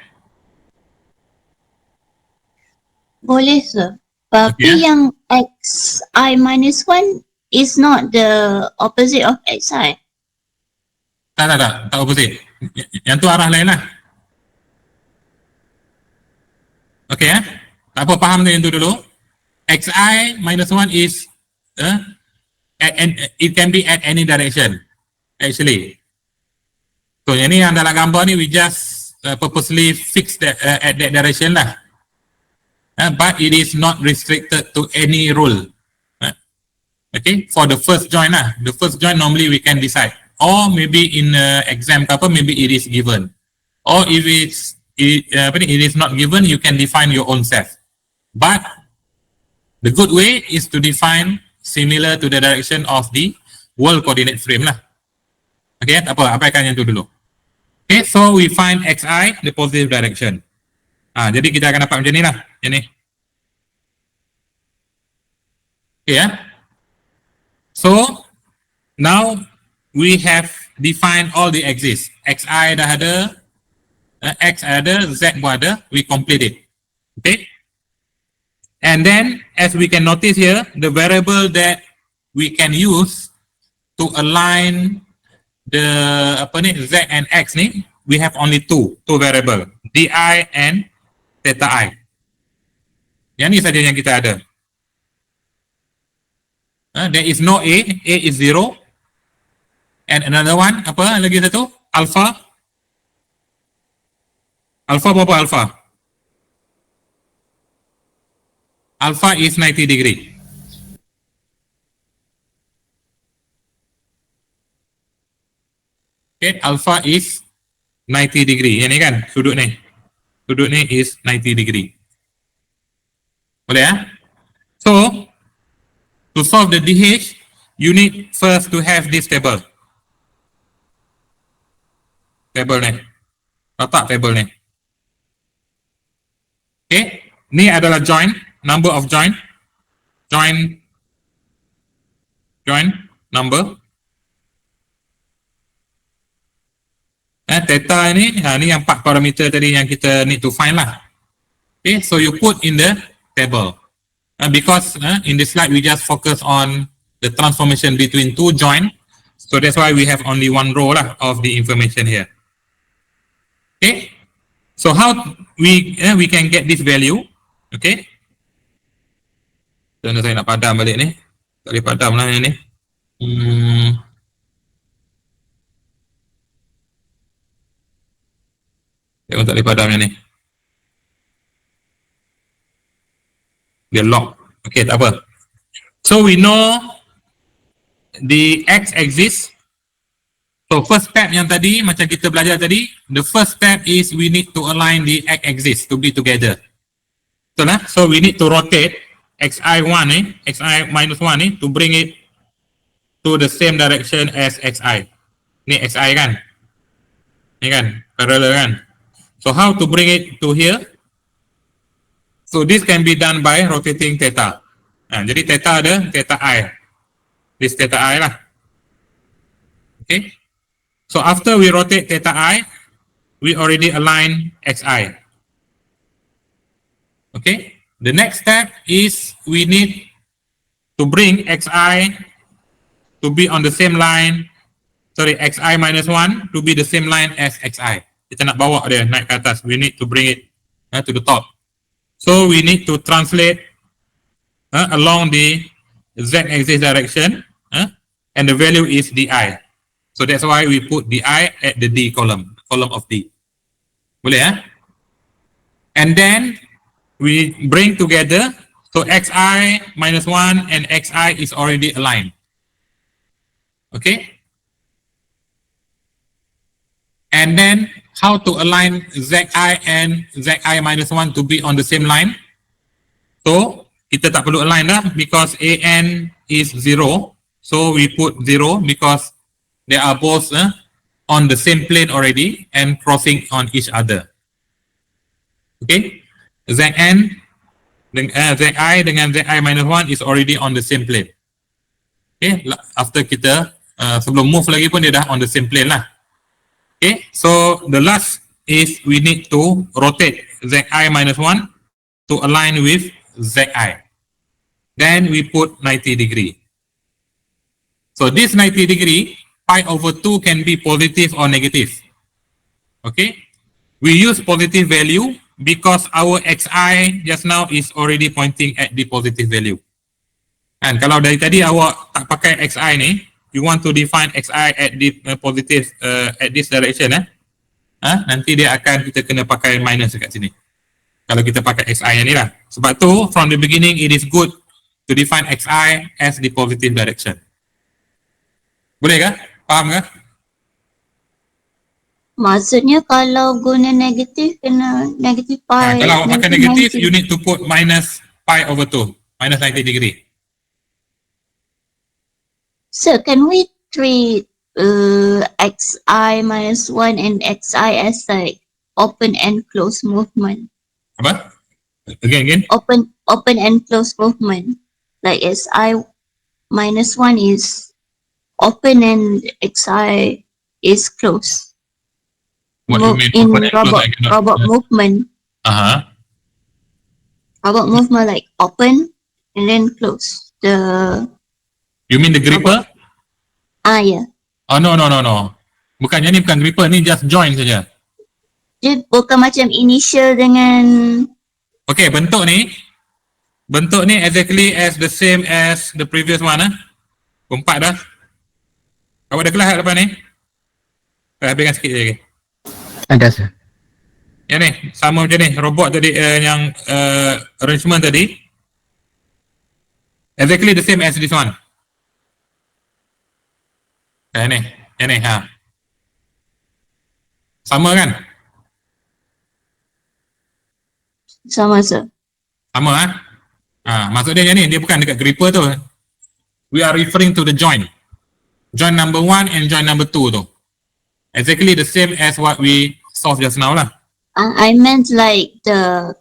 Boleh sir. Tapi Okay. yang xi minus 1 is not the opposite of xi. Tak opposite. Yang tu arah lain lah. Okay tak apa, faham tu yang tu dulu. Xi minus 1 is it can be at any direction actually. So yang ni yang dalam gambar ni we just purposely fix that at that direction lah. But it is not restricted to any rule. Okay, for the first joint lah. The first joint normally we can decide. Or maybe in exam ke apa, maybe it is given. Or if it is not given, you can define your own self. But the good way is to define similar to the direction of the world coordinate frame lah. Okay, tak apa, abaikan yang tu dulu. Okay, so we find xi, the positive direction. Jadi kita akan dapat macam ni lah, yang ni. Okay So, now we have defined all the axes. Xi dah ada, X ada, Z pun ada, we complete it. Okay. And then, as we can notice here, the variable that we can use to align the Z and X ni, we have only two variable, di and theta I. Yang ni saja yang kita ada. There is no A is 0. And another one, apa lagi satu? Alpha. Alpha berapa alpha? Alpha is 90 degree. Okay, alpha is 90 degree. Yang ni kan, sudut ni. Sudut ni is 90 degree. Boleh So, to solve the DH, you need first to have this table. Table ni. Letak table ni. Okay, ni adalah joint, number of joint. Joint number. Theta ni, ni yang 4 parameter tadi yang kita need to find lah. Okay, so you put in the table. Because in this slide we just focus on the transformation between two joint, so that's why we have only one row lah of the information here. Okay, so how we can get this value? Okay, so saya nak padam balik ni, tak boleh padam lah yang ni. Saya pun tak boleh padam yang ni. Dia lock. Okay, tak apa. So we know the x-axis. So first step yang tadi, macam kita belajar tadi, the first step is we need to align the x-axis to be together. Betul lah? So we need to rotate xi1 ni, xi minus 1 ni, to bring it to the same direction as xi. Ni xi kan? Ni kan? Parallel kan? So how to bring it to here? So this can be done by rotating theta. Jadi theta ada theta I. This theta I lah. Okay. So after we rotate theta I, we already align xi. Okay. The next step is we need to bring xi to be on the same line. Sorry, xi minus 1 to be the same line as xi. Kita nak bawa dia naik ke atas. We need to bring it to the top. So we need to translate along the z-axis direction, and the value is di. So that's why we put di at the D column of D. Boleh And then we bring together, so xi minus 1 and xi is already aligned. Okay? And then how to align zi and zi minus 1 to be on the same line? So kita tak perlu align dah because an is 0. So we put 0 because they are both on the same plane already and crossing on each other. Okay? Zn zi dengan zi minus 1 is already on the same plane. Okay? After kita sebelum move lagi pun dia dah on the same plane lah. Okay, so the last is we need to rotate zi minus 1 to align with zi. Then we put 90 degree. So this 90 degree, pi over 2 can be positive or negative. Okay, we use positive value because our xi just now is already pointing at the positive value. And kalau dari tadi awak tak pakai xi ni, you want to define xi at the positive at this direction nanti dia akan kita kena pakai minus dekat sini kalau kita pakai xi yang ni lah. Sebab tu from the beginning it is good to define xi as the positive direction. Boleh ke? Faham ke? Maksudnya kalau guna negatif kena negatif pi. Kalau awak pakai negatif, you need to put minus pi over 2, minus 90 degree. So can we treat xi minus 1 and xi as like open and close movement? Apa? Again? Open and close movement. Like xi minus 1 is open and xi is close. What do you mean? In Open and close? robot movement. Robot movement like open and then close. You mean the gripper? Yeah. Oh no. Bukannya ni bukan gripper, ni just join saja. Dia bukan macam initial dengan Okay, bentuk ni exactly as the same as the previous one. Empat dah. Awak ada kelas kat depan ni? Habiskan sikit lagi. Ada sir. Yang ni, sama macam ni. Robot tadi, yang arrangement tadi. Exactly the same as this one. Yang ni, sama kan? sama sir. Sama maksud dia yang ni, dia bukan dekat gripper tu. We are referring to the joint. Joint number 1 and joint number 2 tu. Exactly the same as what we solved just now lah. I meant like the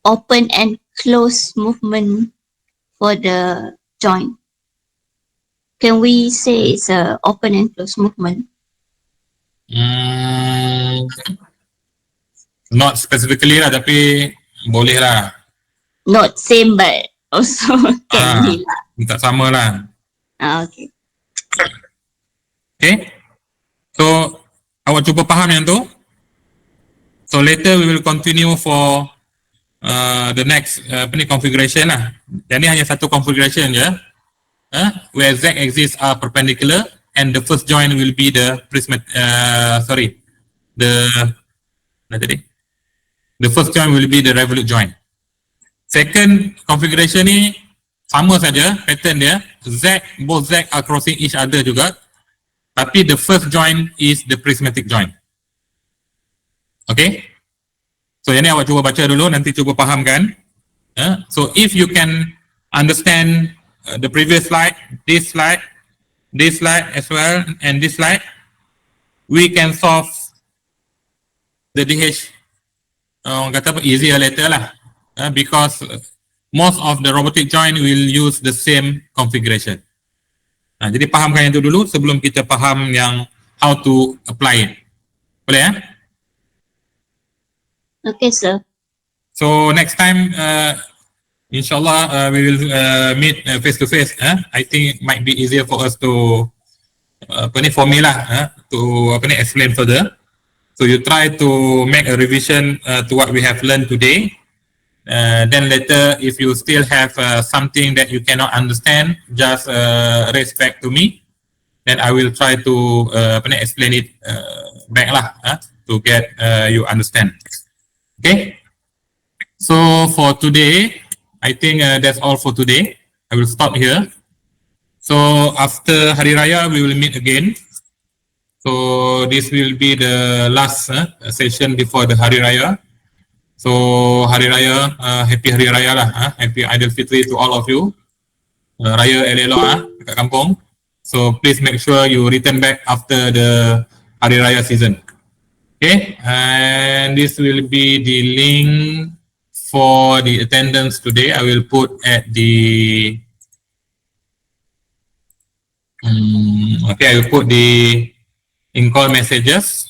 open and close movement for the joint. Can we say it's a open and close movement? Not specifically lah, tapi boleh lah. Not same but also can be lah. Tak sama lah. Okay. Okay. So, awak cuba faham yang tu. So later we will continue for the next configuration lah. Yang ni hanya satu configuration je. Where z axis are perpendicular and the first joint will be the the first joint will be the revolute joint. Second configuration ni sama saja pattern dia, both z are crossing each other juga, tapi the first joint is the prismatic joint. Okay, so yang ni awak cuba baca dulu, nanti cuba fahamkan. So if you can understand the previous slide, this slide as well, and this slide, we can solve the DH kata apa, easier later lah, because most of the robotic joint will use the same configuration. Jadi fahamkan yang itu dulu sebelum kita faham yang how to apply it. Boleh Okay sir. So next time inshallah we will meet face to face. I think it might be easier for us to for me lah to explain further. So you try to make a revision to what we have learned today. Then later, if you still have something that you cannot understand, just raise back to me. Then I will try to explain it back lah, to get you understand. Okay. So for today, I think that's all for today. I will stop here. So after Hari Raya, we will meet again. So this will be the last session before the Hari Raya. So Hari Raya, Happy Hari Raya lah, Happy Idul Fitri to all of you. Raya elok-elok dekat kampung. So please make sure you return back after the Hari Raya season. Okay, and this will be the link for the attendance today. I will put at the okay, I will put the in-call messages.